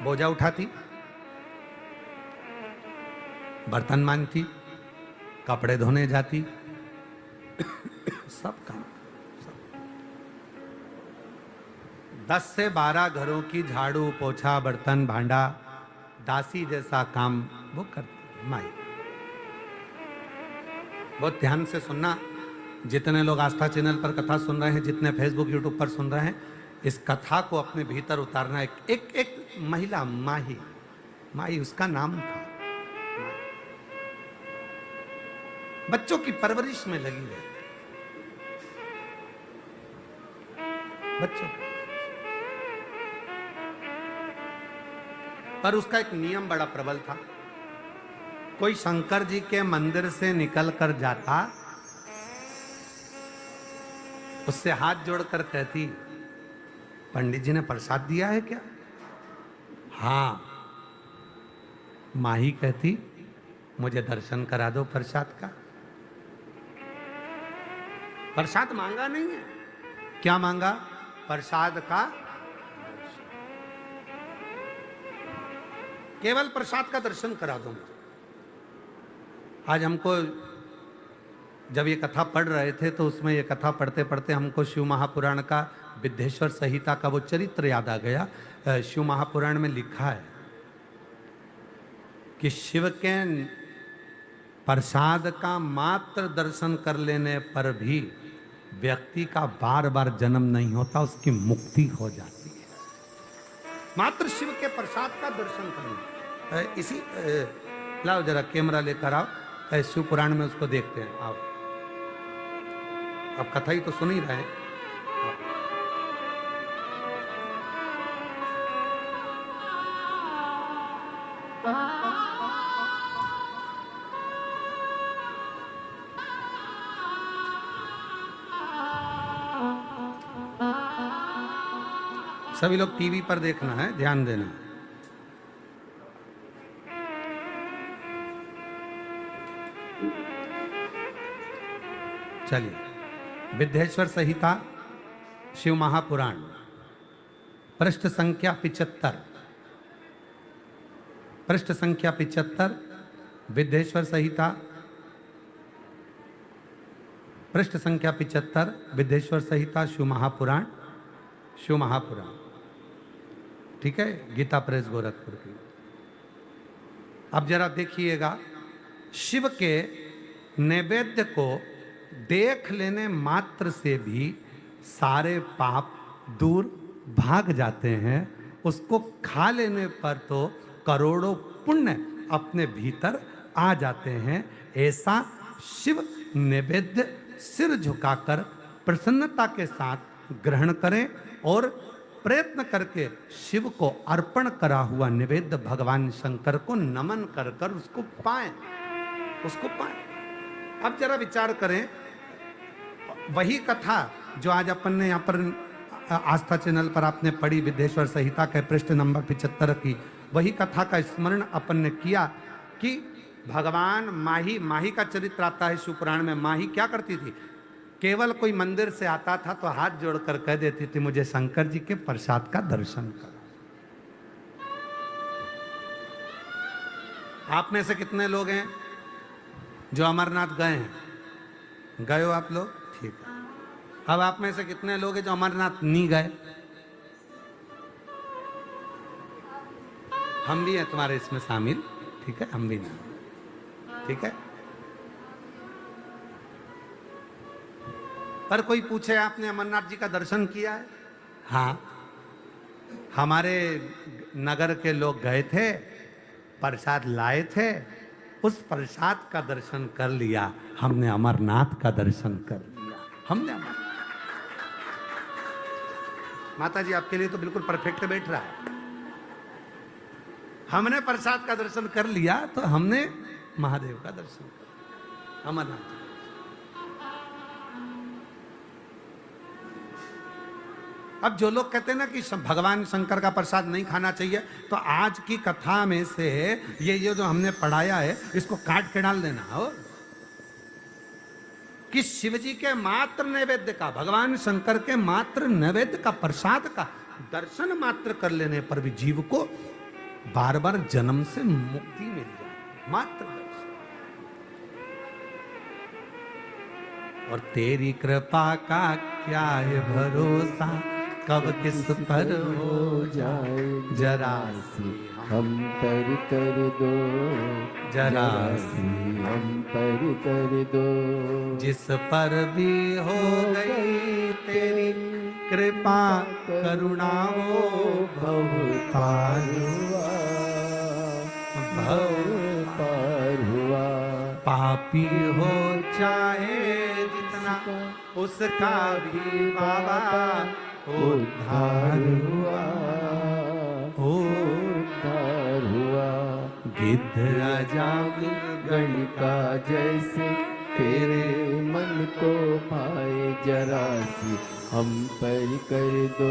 बोझा उठाती, बर्तन मांजती, कपड़े धोने जाती, सब काम, सब। 10 से 12 घरों की झाड़ू पोछा बर्तन भांडा दासी जैसा काम वो करती माई। बहुत ध्यान से सुनना, जितने लोग आस्था चैनल पर कथा सुन रहे हैं, जितने फेसबुक यूट्यूब पर सुन रहे हैं, इस कथा को अपने भीतर उतारना। एक महिला माही, माही उसका नाम था, बच्चों की परवरिश में लगी रहती, बच्चों पर उसका एक नियम बड़ा प्रबल था। कोई शंकर जी के मंदिर से निकल कर जाता, उससे हाथ जोड़कर कहती, पंडित जी ने प्रसाद दिया है क्या? हाँ। माही कहती, मुझे दर्शन करा दो प्रसाद का। प्रसाद मांगा नहीं है, क्या मांगा? प्रसाद का, केवल प्रसाद का दर्शन करा दो मुझे। आज हमको जब ये कथा पढ़ रहे थे तो उसमें ये कथा पढ़ते पढ़ते हमको शिव महापुराण का विद्धेश्वर संहिता का वो चरित्र याद आ गया। शिव महापुराण में लिखा है कि शिव के प्रसाद का मात्र दर्शन कर लेने पर भी व्यक्ति का बार बार जन्म नहीं होता, उसकी मुक्ति हो जाती है। मात्र शिव के प्रसाद का दर्शन करना। इसी लाओ जरा कैमरा लेकर आओ, शिव पुराण में उसको देखते हैं। आओ, अब कथा ही तो सुन ही रहे हैं। सभी लोग टीवी पर देखना है, ध्यान देना। चलिए, विद्धेश्वर संहिता शिव महापुराण पृष्ठ संख्या 75, पृष्ठ संख्या 75 विद्धेश्वर संहिता पृष्ठ संख्या 75 विद्धेश्वर संहिता शिव महापुराण, शिव महापुराण, ठीक है, गीता प्रेस गोरखपुर की। अब जरा देखिएगा, शिव के नैवेद्य को देख लेने मात्र से भी सारे पाप दूर भाग जाते हैं, उसको खा लेने पर तो करोड़ों पुण्य अपने भीतर आ जाते हैं। ऐसा शिव नैवेद्य सिर झुकाकर प्रसन्नता के साथ ग्रहण करें और प्रयत्न करके शिव को अर्पण करा हुआ निवेद्य भगवान शंकर को नमन कर कर उसको पाएं, उसको पाएं। अब जरा विचार करें, वही कथा जो आज अपन ने यहाँ पर आस्था चैनल पर आपने पढ़ी, विद्धेश्वर संहिता के पृष्ठ नंबर 75 की, वही कथा का स्मरण अपन ने किया कि भगवान माही का चरित्र आता है शिव पुराण में। माही क्या करती थी? केवल कोई मंदिर से आता था तो हाथ जोड़कर कह देती थी, मुझे शंकर जी के प्रसाद का दर्शन करो। आप में से कितने लोग हैं जो अमरनाथ गए हैं? गए हो आप लोग? ठीक है। अब आप में से कितने लोग हैं जो अमरनाथ नहीं गए? हम भी हैं तुम्हारे इसमें शामिल, ठीक है, हम भी नहीं, ठीक है। पर कोई पूछे आपने अमरनाथ जी का दर्शन किया है? हाँ, हमारे नगर के लोग गए थे, प्रसाद लाए थे, उस प्रसाद का दर्शन कर लिया, हमने अमरनाथ का दर्शन कर लिया, हमने अमरनाथ। माता जी आपके लिए तो बिल्कुल परफेक्ट बैठ रहा है। हमने प्रसाद का दर्शन कर लिया तो हमने महादेव का दर्शन कर लिया, अमरनाथ। अब जो लोग कहते हैं ना कि भगवान शंकर का प्रसाद नहीं खाना चाहिए, तो आज की कथा में से ये जो हमने पढ़ाया है इसको काट के डाल देना हो कि शिव जी के मात्र नैवेद्य का, भगवान शंकर के मात्र नैवेद्य का, प्रसाद का दर्शन मात्र कर लेने पर भी जीव को बार बार जन्म से मुक्ति मिल जाए, मात्र दर्शन। और तेरी कृपा का क्या है भरोसा, कब किस पर हो जाए जरा सी हम पर कर दो, जरा सी हम पर कर दो। जिस पर भी हो गई तेरी कृपा करुणा वो पार हुआ, पार हुआ। पापी हो चाहे जितना उसका भी बाबा उद्धार हुआ, उद्धार हुआ। गिद्ध अजामिल गणिका जैसे तेरे मन को पाए, जरा सी हम पर कर दो,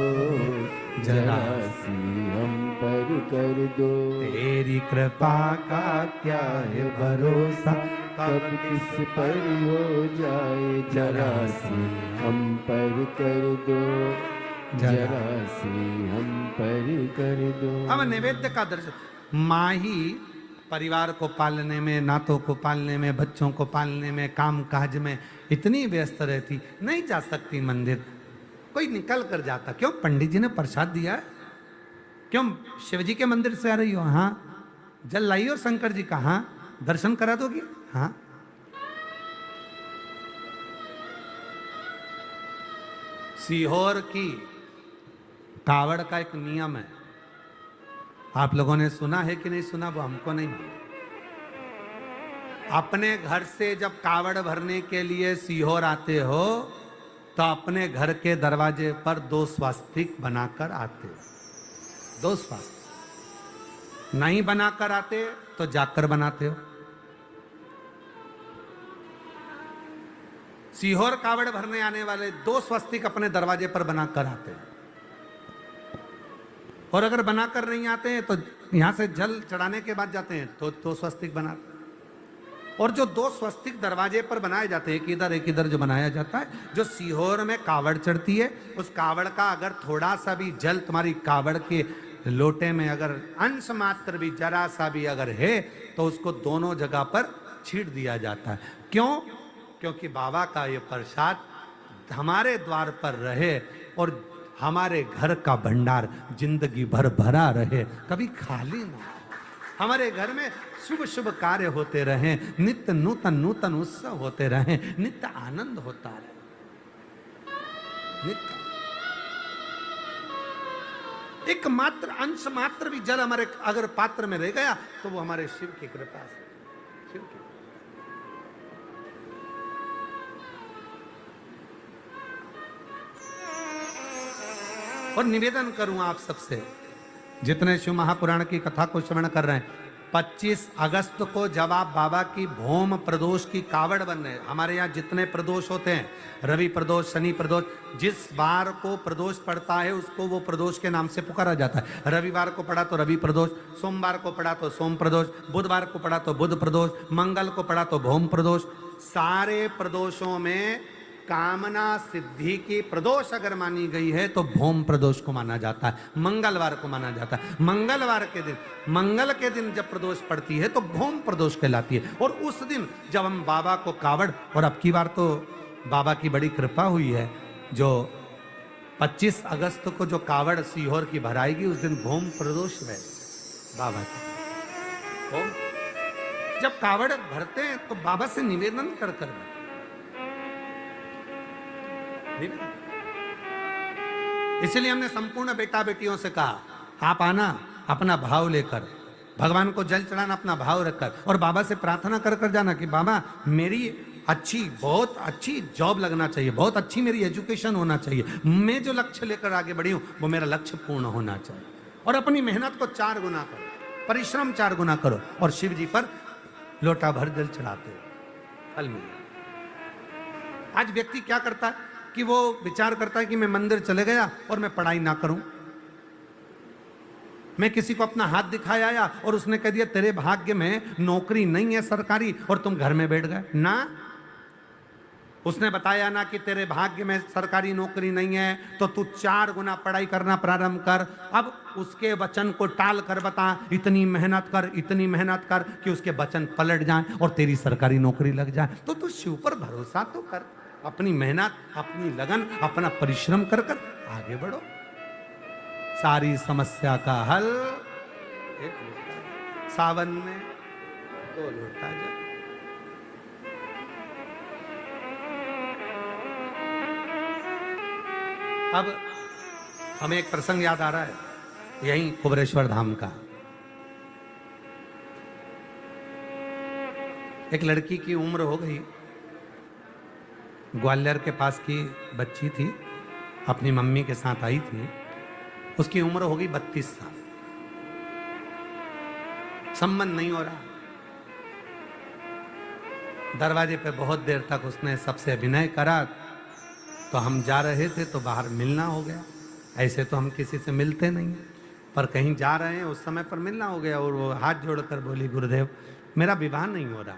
जरा सी हम पर कर दो। तेरी कृपा का क्या है भरोसा, कब किस पर हो जाए जरा सी हम पर कर दो, जरा सी हम पर कर दो। अब नैवेद्य का दर्शन, माँ ही परिवार को पालने में, नातों को पालने में, बच्चों को पालने में, काम काज में इतनी व्यस्त रहती, नहीं जा सकती मंदिर। कोई निकल कर जाता, क्यों पंडित जी ने प्रसाद दिया है, क्यों शिव जी के मंदिर से आ रही हो, हाँ जल लाई हो शंकर जी का, हाँ दर्शन करा दोगी, हाँ। सीहोर की कावड़ का एक नियम है, आप लोगों ने सुना है कि नहीं सुना वो हमको नहीं मालूम। अपने घर से जब कावड़ भरने के लिए सीहोर आते हो तो अपने घर के दरवाजे पर 2 स्वास्तिक बनाकर आते हो, 2 स्वास्तिक। नहीं बनाकर आते तो जाकर बनाते हो। सीहोर कावड़ भरने आने वाले 2 स्वस्तिक अपने दरवाजे पर बनाकर आते हैं, और अगर बनाकर नहीं आते हैं तो यहां से जल चढ़ाने के बाद जाते हैं तो 2 स्वस्तिक बनाते हैं। और जो 2 स्वस्तिक दरवाजे पर बनाए जाते हैं, एक इधर जो बनाया जाता है, जो सीहोर में कावड़ चढ़ती है, उस कावड़ का अगर थोड़ा सा भी जल तुम्हारी कावड़ के लोटे में अगर अंश मात्र भी, जरा सा भी अगर है, तो उसको दोनों जगह पर छीट दिया जाता है। क्यों? क्योंकि बाबा का ये प्रसाद हमारे द्वार पर रहे और हमारे घर का भंडार जिंदगी भर भरा रहे, कभी खाली ना हो। हमारे घर में शुभ शुभ कार्य होते रहे, नित्य नूतन नूतन उत्सव होते रहे, नित्य आनंद होता रहे, नित्य। एक मात्र अंश मात्र भी जल हमारे अगर पात्र में रह गया तो वो हमारे शिव की कृपा से, शिव की। और निवेदन करूं आप सबसे, जितने शिव महापुराण की कथा को श्रवण कर रहे हैं, 25 अगस्त को जब आप बाबा की भौम प्रदोष की कावड़ बन रहे हैं, हमारे यहाँ जितने प्रदोष होते हैं, रवि प्रदोष, शनि प्रदोष, जिस बार को प्रदोष पड़ता है उसको वो प्रदोष के नाम से पुकारा जाता है। रविवार को पड़ा तो रवि प्रदोष, सोमवार को पड़ा तो सोम प्रदोष, बुधवार को पड़ा तो बुध प्रदोष, मंगल को पड़ा तो भौम प्रदोष। सारे प्रदोषों में कामना सिद्धि की प्रदोष अगर मानी गई है तो भौम प्रदोष को माना जाता है, मंगलवार को माना जाता है। मंगलवार के दिन, मंगल के दिन जब प्रदोष पड़ती है तो भौम प्रदोष कहलाती है। और उस दिन जब हम बाबा को कावड़, और अब की बार तो बाबा की बड़ी कृपा हुई है, जो 25 अगस्त को जो कावड़ सीहोर की भराएगी उस दिन भौम प्रदोष है बाबा की। जब कावड़ भरते हैं तो बाबा से निवेदन कर कर इसलिए हमने संपूर्ण बेटा बेटियों से कहा, आप आना अपना भाव लेकर, भगवान को जल चढ़ाना अपना भाव रखकर, और बाबा से प्रार्थना कर कर जाना कि बाबा मेरी अच्छी, बहुत अच्छी जॉब लगना चाहिए, बहुत अच्छी मेरी एजुकेशन होना चाहिए, मैं जो लक्ष्य लेकर आगे बढ़ी हूं वो मेरा लक्ष्य पूर्ण होना चाहिए। और अपनी मेहनत को 4 गुना करो, परिश्रम 4 गुना करो, और शिव जी पर लोटा भर जल चढ़ाते हो, फल मिलेगा। आज व्यक्ति क्या करता है कि वो विचार करता है कि मैं मंदिर चले गया और मैं पढ़ाई ना करूं, मैं किसी को अपना हाथ दिखाया आया और उसने कह दिया तेरे भाग्य में नौकरी नहीं है सरकारी और तुम घर में बैठ गए ना, उसने बताया ना कि तेरे भाग्य में सरकारी नौकरी नहीं है तो तू 4 गुना पढ़ाई करना प्रारंभ कर। अब उसके वचन को टाल कर बता, इतनी मेहनत कर, इतनी मेहनत कर कि उसके वचन पलट जाएं और तेरी सरकारी नौकरी लग जाए। तो तू शिव पर भरोसा तो कर, अपनी मेहनत, अपनी लगन, अपना परिश्रम कर कर आगे बढ़ो। सारी समस्या का हल एक लोटा, सावन में 2 लोटा जल। अब हमें एक प्रसंग याद आ रहा है, यहीं कुबरेश्वर धाम का। एक लड़की की उम्र हो गई, ग्वालियर के पास की बच्ची थी, अपनी मम्मी के साथ आई थी, उसकी उम्र हो गई 32 साल, संबंध नहीं हो रहा। दरवाजे पे बहुत देर तक उसने सबसे अभिनय करा, तो हम जा रहे थे तो बाहर मिलना हो गया। ऐसे तो हम किसी से मिलते नहीं हैं, पर कहीं जा रहे हैं उस समय पर मिलना हो गया। और वो हाथ जोड़कर बोली, गुरुदेव मेरा विवाह नहीं हो रहा।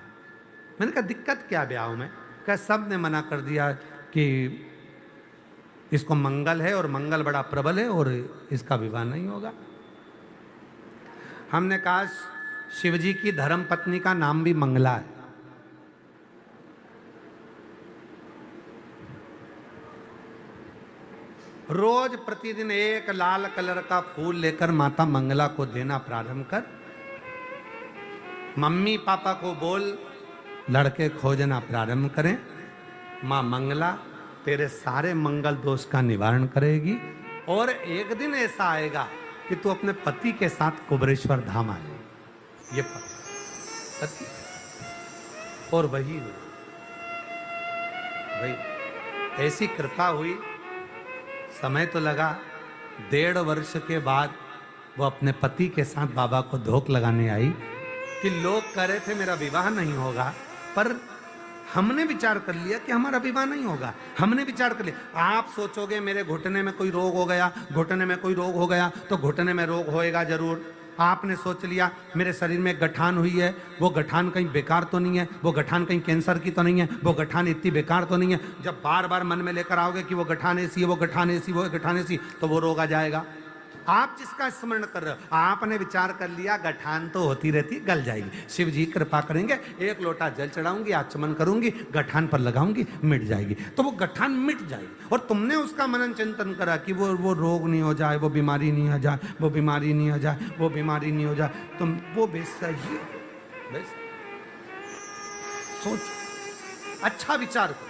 मैंने कहा दिक्कत क्या ब्याह में? क्या सब ने मना कर दिया कि इसको मंगल है और मंगल बड़ा प्रबल है और इसका विवाह नहीं होगा। हमने कहा शिवजी की धर्म पत्नी का नाम भी मंगला है। रोज प्रतिदिन एक लाल कलर का फूल लेकर माता मंगला को देना प्रारंभ कर। मम्मी पापा को बोल लड़के खोजना प्रारंभ करें। मां मंगला तेरे सारे मंगल दोष का निवारण करेगी और एक दिन ऐसा आएगा कि तू अपने पति के साथ कुबरेश्वर धाम आए। ये पति और वही हुई भाई, ऐसी कृपा हुई। समय तो लगा, 1.5 वर्ष के बाद वो अपने पति के साथ बाबा को धोख लगाने आई कि लोग कह रहे थे मेरा विवाह नहीं होगा, पर हमने विचार कर लिया कि हमारा विवाह नहीं होगा। हमने विचार कर लिया। आप सोचोगे मेरे घुटने में कोई रोग हो गया, घुटने में कोई रोग हो गया तो घुटने में रोग होएगा जरूर। आपने सोच लिया मेरे शरीर में गठान हुई है, वो गठान कहीं बेकार तो नहीं है, वो गठान कहीं कैंसर की तो नहीं है, वो गठान इतनी बेकार तो नहीं है। जब बार बार मन में लेकर आओगे कि वो गठान ऐसी है, वो गठान ऐसी, वो गठान ऐसी, तो वो रोग आ जाएगा। आप जिसका स्मरण कर रहे हो, आपने विचार कर लिया गठान तो होती रहती, गल जाएगी। शिव जी कृपा करेंगे, 1 लोटा जल चढ़ाऊंगी, आचमन करूंगी, गठान पर लगाऊंगी, मिट जाएगी। तो वो गठान मिट जाएगी। और तुमने उसका मनन चिंतन करा कि वो रोग नहीं हो जाए, वो बीमारी नहीं आ जाए, वो बीमारी नहीं आ जाए, वो बीमारी नहीं हो जाए, तुम वो बेसही बस सोच, अच्छा विचार करो,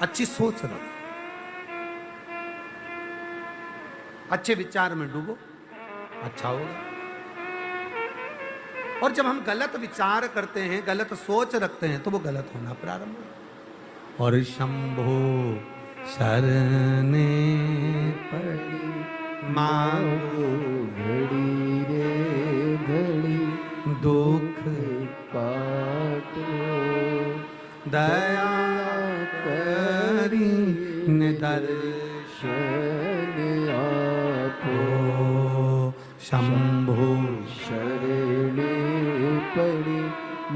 अच्छी सोच रखो, अच्छे विचार में डूबो, अच्छा होगा। और जब हम गलत विचार करते हैं, गलत सोच रखते हैं, तो वो गलत होना प्रारंभ होगा। और शंभो शरणे पड़ी मांगो घड़ी रे घड़ी दुख काटो, दया करी दर्शन आपो। शंभो शरणे पड़ी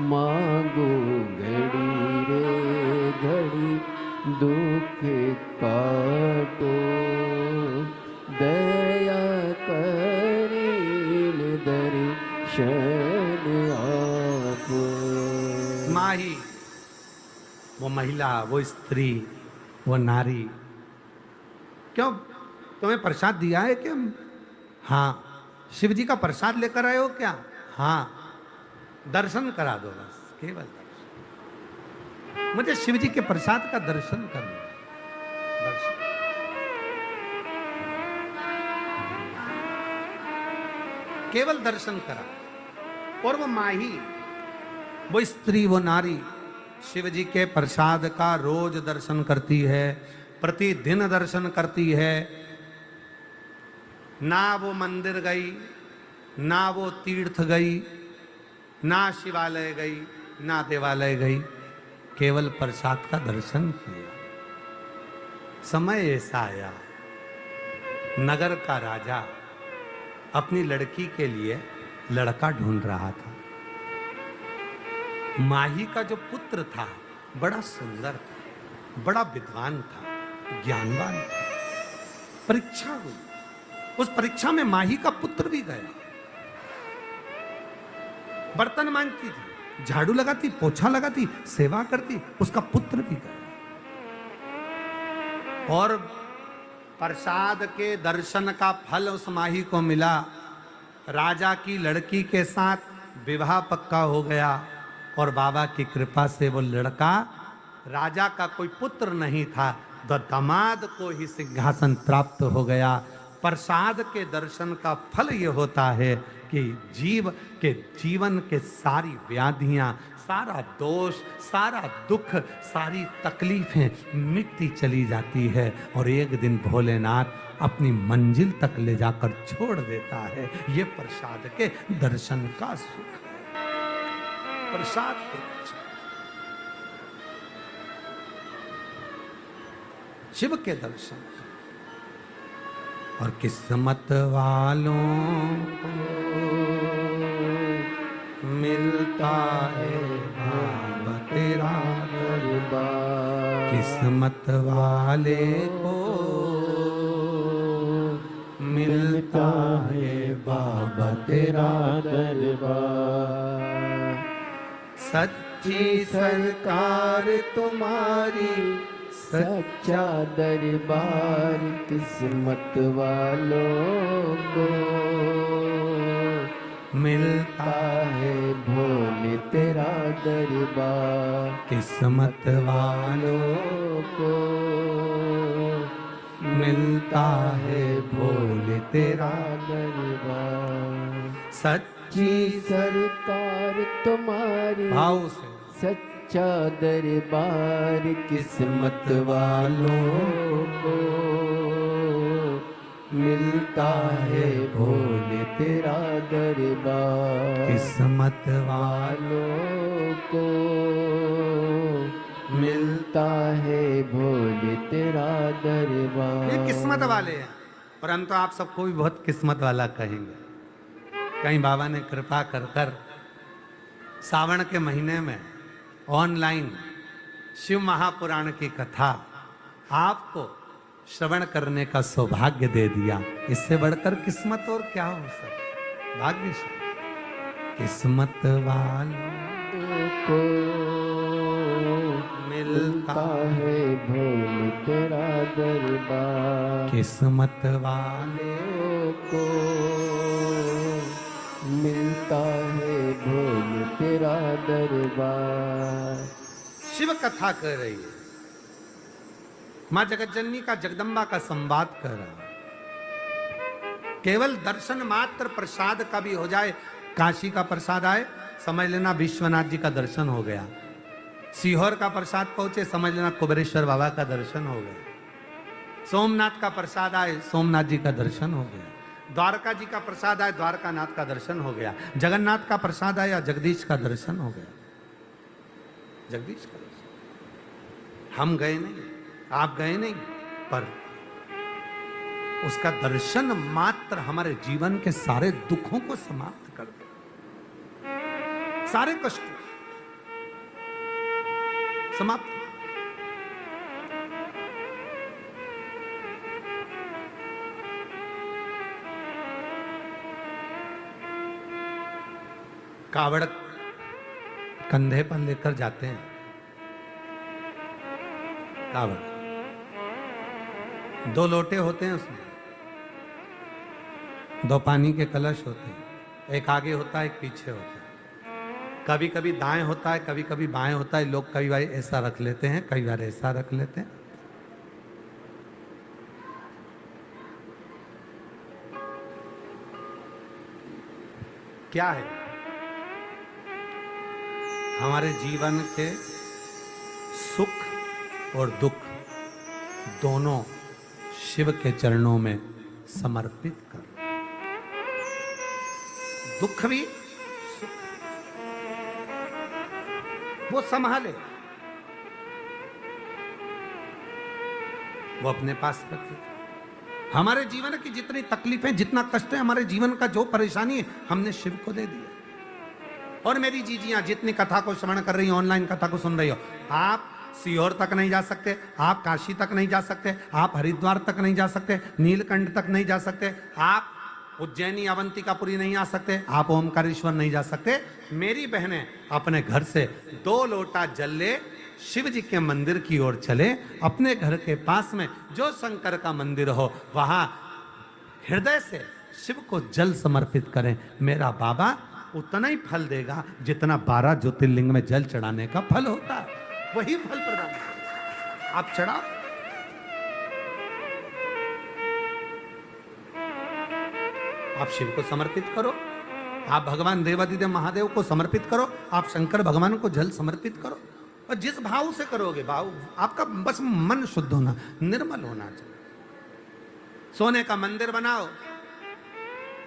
मांगो घड़ी रे घड़ी दुख महिला, वो स्त्री, वो नारी, क्यों तुम्हें प्रसाद दिया है क्या? हाँ। शिव जी का प्रसाद लेकर आए हो क्या? हाँ। दर्शन करा दो बस, केवल दर्शन। मुझे शिव जी के प्रसाद का दर्शन करना है। दर्शन। केवल दर्शन करा। और वो माही, वो स्त्री, वो नारी शिव जी के प्रसाद का रोज दर्शन करती है, प्रतिदिन दर्शन करती है। ना वो मंदिर गई, ना वो तीर्थ गई, ना शिवालय गई, ना देवालय गई, केवल प्रसाद का दर्शन किया। समय ऐसा आया, नगर का राजा अपनी लड़की के लिए लड़का ढूंढ रहा था। माही का जो पुत्र था बड़ा सुंदर था, बड़ा विद्वान था, ज्ञानवान था। परीक्षा हुई, उस परीक्षा में माही का पुत्र भी गया। बर्तन मांजती थी, झाड़ू लगाती, पोछा लगाती, सेवा करती, उसका पुत्र भी गया। और प्रसाद के दर्शन का फल उस माही को मिला। राजा की लड़की के साथ विवाह पक्का हो गया और बाबा की कृपा से वो लड़का, राजा का कोई पुत्र नहीं था तो दामाद को ही सिंहासन प्राप्त हो गया। प्रसाद के दर्शन का फल ये होता है कि जीवन के सारी व्याधियां, सारा दोष, सारा दुख, सारी तकलीफें मिटती चली जाती है और एक दिन भोलेनाथ अपनी मंजिल तक ले जाकर छोड़ देता है। ये प्रसाद के दर्शन का सुख है। प्रसाद के दर्शन, शिव के दर्शन। और किस्मत वालों को मिलता है भाव तेरा दरबार। किस्मत वाले को मिलता है बाबा तेरा दरबार। सच्ची सरकार तुम्हारी, सच्चा दरबार किस्मत वालों को मिलता है भोले तेरा दरबार। किस्मत वालों को मिलता है भोले तेरा दरबार। सच्ची सरकार तुम्हारी, भाव से सच्चा दरबार किस्मत वालों को मिलता है भोले तेरा दरबार। किस्मत वालों को मिलता है भोले तेरा दरबार। ये किस्मत वाले हैं, और हम तो आप सबको भी बहुत किस्मत वाला कहेंगे। कहीं बाबा ने कृपा कर कर सावन के महीने में ऑनलाइन शिव महापुराण की कथा आपको श्रवण करने का सौभाग्य दे दिया। इससे बढ़कर किस्मत और क्या हो सकता? भाग्यशाली। किस्मत वालों को मिलता है भोले तेरा दरबार। किस्मत वाले को मिलता है भोले तेरा दरबार। शिव कथा कर रही है, मां जगतजननी का, जगदम्बा का संवाद कर रहा है। केवल दर्शन मात्र प्रसाद का भी हो जाए, काशी का प्रसाद आए समझ लेना विश्वनाथ जी का दर्शन हो गया। सीहोर का प्रसाद पहुंचे समझ लेना कुबेरेश्वर बाबा का दर्शन हो गया। सोमनाथ का प्रसाद आए सोमनाथ जी का दर्शन हो गया। द्वारका जी का प्रसाद आए द्वारकानाथ का दर्शन हो गया। जगन्नाथ का प्रसाद आया जगदीश का दर्शन हो गया। जगदीश का दर्शन हम गए नहीं, आप गए नहीं, पर उसका दर्शन मात्र हमारे जीवन के सारे दुखों को समाप्त कर दे, सारे कष्ट समाप्त। कावड़ कंधे पर लेकर जाते हैं कावड़, 2 लोटे होते हैं उसमें, 2 पानी के कलश होते हैं, एक आगे होता है एक पीछे होता है, कभी कभी दाएं होता है कभी कभी बाएं होता है, लोग कई बार ऐसा रख लेते हैं कई बार ऐसा रख लेते हैं। क्या है हमारे जीवन के सुख और दुख दोनों शिव के चरणों में समर्पित कर। दुख भी सुख वो संभाले, वो अपने पास रखे। हमारे जीवन की जितनी तकलीफें जितना कष्ट है, हमारे जीवन का जो परेशानी है, हमने शिव को दे दिया। और मेरी जीजियां जितनी कथा को श्रवण कर रही हो, ऑनलाइन कथा को सुन रही हो, आप सीहोर तक नहीं जा सकते, आप काशी तक नहीं जा सकते, आप हरिद्वार तक नहीं जा सकते, नीलकंठ तक नहीं जा सकते, आप उज्जैनी अवंतिकापुरी नहीं आ सकते, आप ओमकारेश्वर नहीं जा सकते। मेरी बहनें अपने घर से 2 लोटा जल ले, शिव जी के मंदिर की ओर चले, अपने घर के पास में जो शंकर का मंदिर हो वहां हृदय से शिव को जल समर्पित करें। मेरा बाबा उतना ही फल देगा जितना 12 ज्योतिर्लिंग में जल चढ़ाने का फल होता है, वही फल प्रदान करेगा। आप चढ़ाओ, आप शिव को समर्पित करो, आप भगवान देवादिदेव महादेव को समर्पित करो, आप शंकर भगवान को जल समर्पित करो। और जिस भाव से करोगे, भाव आपका बस मन शुद्ध होना, निर्मल होना चाहिए। सोने का मंदिर बनाओ,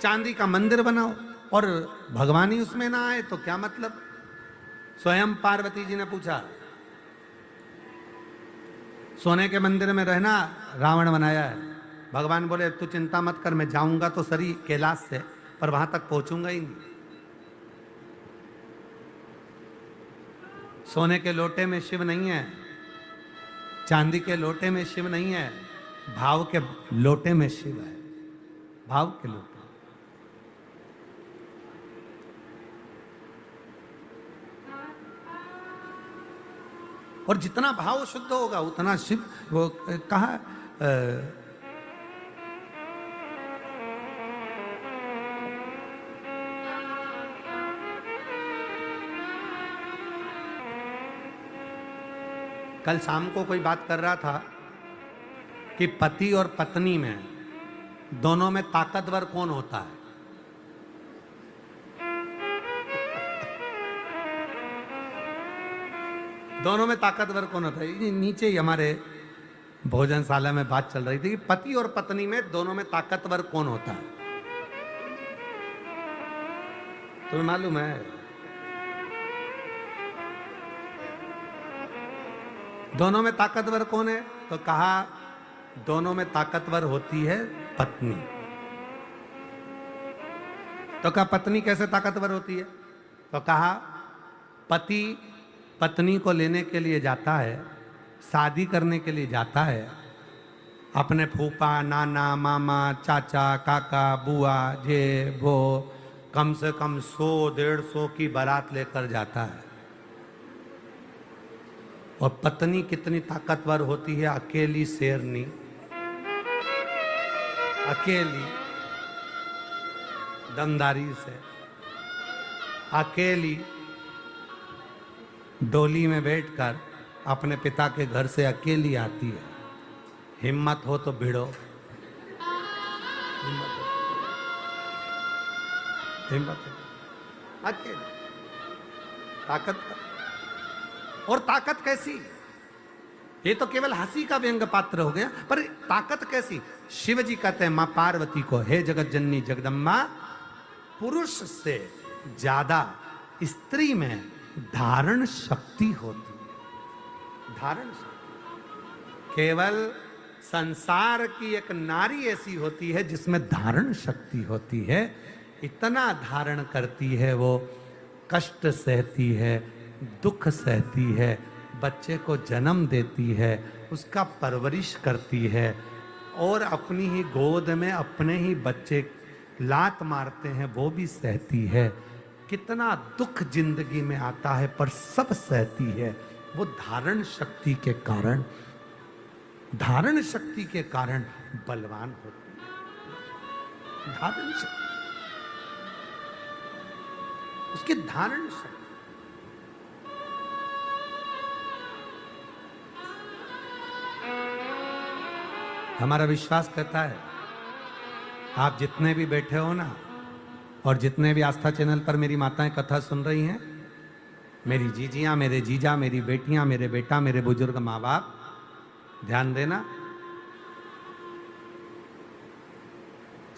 चांदी का मंदिर बनाओ और भगवान ही उसमें ना आए तो क्या मतलब। स्वयं पार्वती जी ने पूछा, सोने के मंदिर में रहना रावण बनाया है। भगवान बोले तू चिंता मत कर, मैं जाऊंगा तो सरी कैलाश से, पर वहां तक पहुंचूंगा ही नहीं। सोने के लोटे में शिव नहीं है, चांदी के लोटे में शिव नहीं है, भाव के लोटे में शिव है। भाव के लोटे। और जितना भाव शुद्ध होगा उतना शिव, वो कहा कल शाम को कोई बात कर रहा था कि पति और पत्नी में दोनों में ताकतवर कौन होता है। दोनों में ताकतवर कौन होता है। नीचे ही हमारे भोजनशाला में बात चल रही थी कि पति और पत्नी में दोनों में ताकतवर कौन होता है। तुम्हें मालूम है दोनों में ताकतवर कौन है? तो कहा दोनों में ताकतवर होती है पत्नी। तो कहा पत्नी कैसे ताकतवर होती है? तो कहा पति पत्नी को लेने के लिए जाता है, शादी करने के लिए जाता है, अपने फूफा नाना मामा चाचा काका बुआ जे वो कम से कम 100-150 की बारात लेकर जाता है। और पत्नी कितनी ताकतवर होती है, अकेली शेरनी, अकेली दमदारी से, अकेली डोली में बैठकर अपने पिता के घर से अकेली आती है। हिम्मत हो तो भिड़ो, हिम्मत हो, अकेली ताकत। और ताकत कैसी? ये तो केवल हंसी का व्यंग पात्र हो गया, पर ताकत कैसी? शिव जी कहते हैं मां पार्वती को, हे जगत जननी जगदम्बा, पुरुष से ज्यादा स्त्री में धारण शक्ति होती है। धारण शक्ति केवल संसार की एक नारी ऐसी होती है जिसमें धारण शक्ति होती है। इतना धारण करती है, वो कष्ट सहती है, दुख सहती है, बच्चे को जन्म देती है, उसका परवरिश करती है, और अपनी ही गोद में अपने ही बच्चे लात मारते हैं वो भी सहती है। कितना दुख जिंदगी में आता है पर सब सहती है, वो धारण शक्ति के कारण। धारण शक्ति के कारण बलवान होती है। धारण शक्ति, उसकी धारण शक्ति। हमारा विश्वास करता है आप जितने भी बैठे हो ना, और जितने भी आस्था चैनल पर मेरी माताएं कथा सुन रही हैं, मेरी जीजियां, मेरे जीजा, मेरी बेटियां, मेरे बेटा, मेरे बुजुर्ग माँ बाप, ध्यान देना,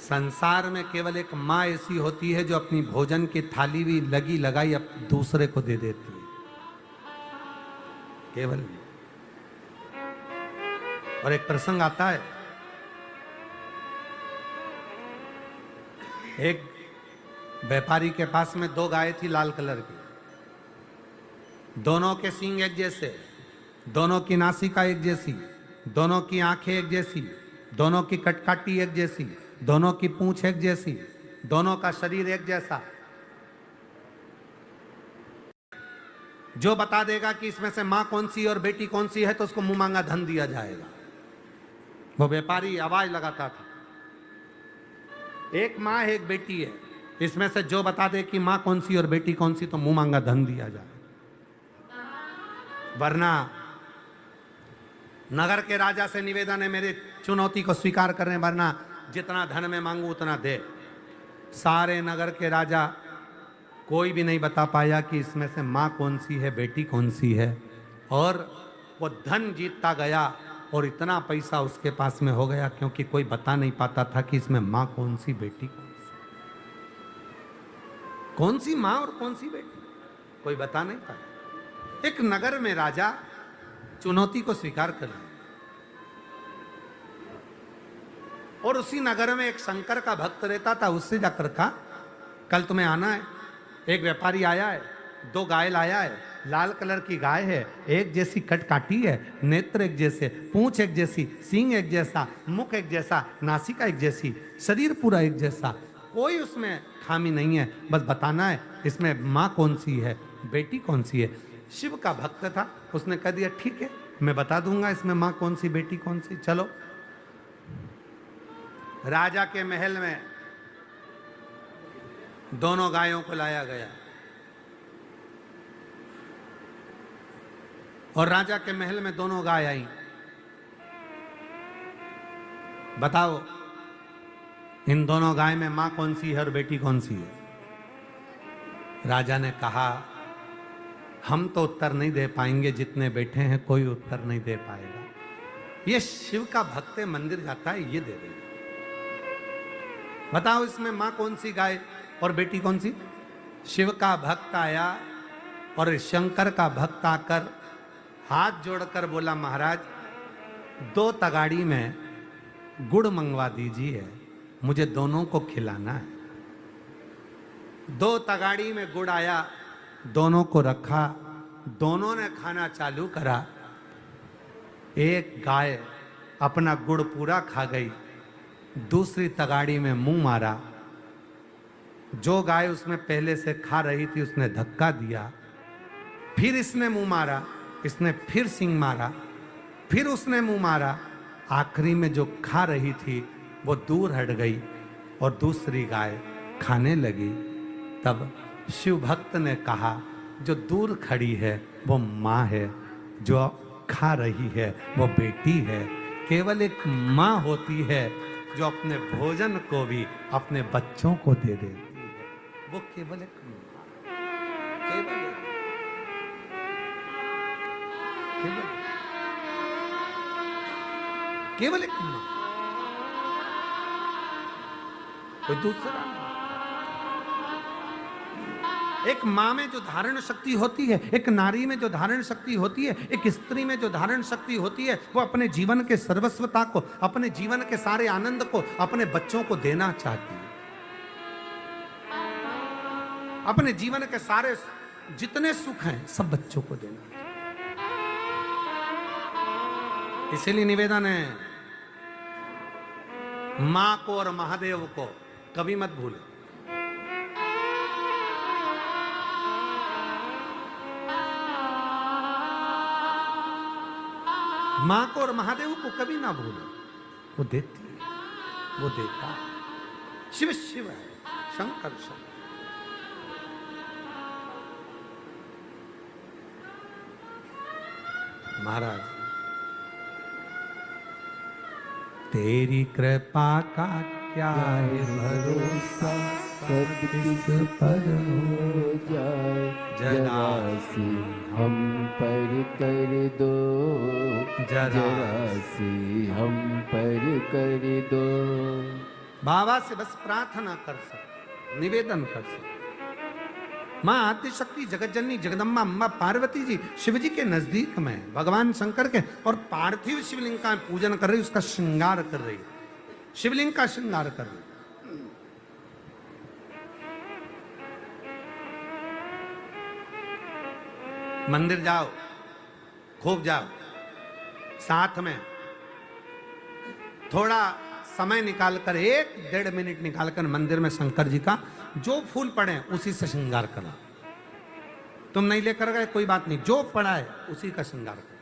संसार में केवल एक माँ ऐसी होती है जो अपनी भोजन की थाली भी लगी लगाई अब दूसरे को दे देती है, केवल। और एक प्रसंग आता है, एक व्यापारी के पास में 2 गाय थी लाल कलर की, दोनों के सींग एक जैसे, दोनों की नासिका एक जैसी, दोनों की आंखें एक जैसी, दोनों की कटकाटी एक जैसी, दोनों की पूंछ एक जैसी, दोनों का शरीर एक जैसा। जो बता देगा कि इसमें से मां कौन सी और बेटी कौन सी है तो उसको मुंह मांगा धन दिया जाएगा। वो व्यापारी आवाज लगाता था, एक मां है एक बेटी है, इसमें से जो बता दे कि मां कौन सी और बेटी कौन सी तो मुंह मांगा धन दिया जाए, वरना नगर के राजा से निवेदन है मेरे चुनौती को स्वीकार करें, वरना जितना धन मैं मांगू उतना दे। सारे नगर के राजा कोई भी नहीं बता पाया कि इसमें से मां कौन सी है बेटी कौन सी है, और वो धन जीतता गया और इतना पैसा उसके पास में हो गया क्योंकि कोई बता नहीं पाता था कि इसमें मां कौन सी बेटी कौन सी मां और कौन सी बेटी, कोई बता नहीं पाया। एक नगर में राजा चुनौती को स्वीकार कर लिया, और उसी नगर में एक शंकर का भक्त रहता था, उससे जाकर कहा कल तुम्हें आना है। एक व्यापारी आया है, 2 गाय लाया है, लाल कलर की गाय है, एक जैसी कट काटी है, नेत्र एक जैसे, पूंछ एक जैसी, सींग एक जैसा, मुख एक जैसा, नासिका एक जैसी, शरीर पूरा एक जैसा, कोई उसमें खामी नहीं है, बस बताना है इसमें माँ कौन सी है बेटी कौन सी है। शिव का भक्त था, उसने कह दिया ठीक है मैं बता दूंगा इसमें माँ कौन सी बेटी कौन सी। चलो राजा के महल में दोनों गायों को लाया गया, और राजा के महल में दोनों गाय आई। बताओ इन दोनों गाय में मां कौन सी है और बेटी कौन सी है। राजा ने कहा हम तो उत्तर नहीं दे पाएंगे, जितने बैठे हैं कोई उत्तर नहीं दे पाएगा। ये शिव का भक्त है, मंदिर जाता है, ये दे देगा। बताओ इसमें मां कौन सी गाय और बेटी कौन सी। शिव का भक्त आया और शंकर का भक्त आकर हाथ जोड़कर बोला महाराज 2 तगाड़ी में गुड़ मंगवा दीजिए, मुझे दोनों को खिलाना है। 2 तगाड़ी में गुड़ आया, दोनों को रखा, दोनों ने खाना चालू करा। एक गाय अपना गुड़ पूरा खा गई, दूसरी तगाड़ी में मुंह मारा। जो गाय उसमें पहले से खा रही थी उसने धक्का दिया, फिर इसने मुंह मारा, इसने फिर सींग मारा, फिर उसने मुंह मारा। आखिरी में जो खा रही थी वो दूर हट गई और दूसरी गाय खाने लगी। तब शिव भक्त ने कहा जो दूर खड़ी है वो माँ है, जो खा रही है वो बेटी है। केवल एक माँ होती है जो अपने भोजन को भी अपने बच्चों को दे देती है, वो केवल एक माँ, केवल एक माँ, कोई दूसरा नहीं। एक माँ में जो धारण शक्ति होती है, एक नारी में जो धारण शक्ति होती है, एक स्त्री में जो धारण शक्ति होती है, वो अपने जीवन के सर्वस्वता को, अपने जीवन के सारे आनंद को अपने बच्चों को देना चाहती है। अपने जीवन के सारे जितने सुख हैं सब बच्चों को देना। इसीलिए निवेदन है मां को और महादेव को कभी मत भूलो। मां को और महादेव को कभी ना भूलो, वो देती है, वो देता है। शिव शिव है, शंकर शंकर। महाराज, तेरी कृपा का क्या है भरोसा, कब किस पर हो जाए जरा सी हम पर कर दो, जरा सी हम पर कर दो। बाबा से बस प्रार्थना कर सकते, निवेदन कर सकते। मां आदिशक्ति जगतजननी जगदम्बा अम्बा पार्वती जी शिव जी के नजदीक में भगवान शंकर के और पार्थिव शिवलिंग का पूजन कर रही, उसका श्रृंगार कर रही, शिवलिंग का श्रृंगार कर रही। मंदिर जाओ, खूब जाओ, साथ में थोड़ा समय निकालकर, 1-1.5 मिनट निकालकर मंदिर में शंकर जी का जो फूल पड़े उसी से श्रृंगार करो। तुम नहीं लेकर गए कोई बात नहीं, जो पड़ा है उसी का श्रृंगार करो।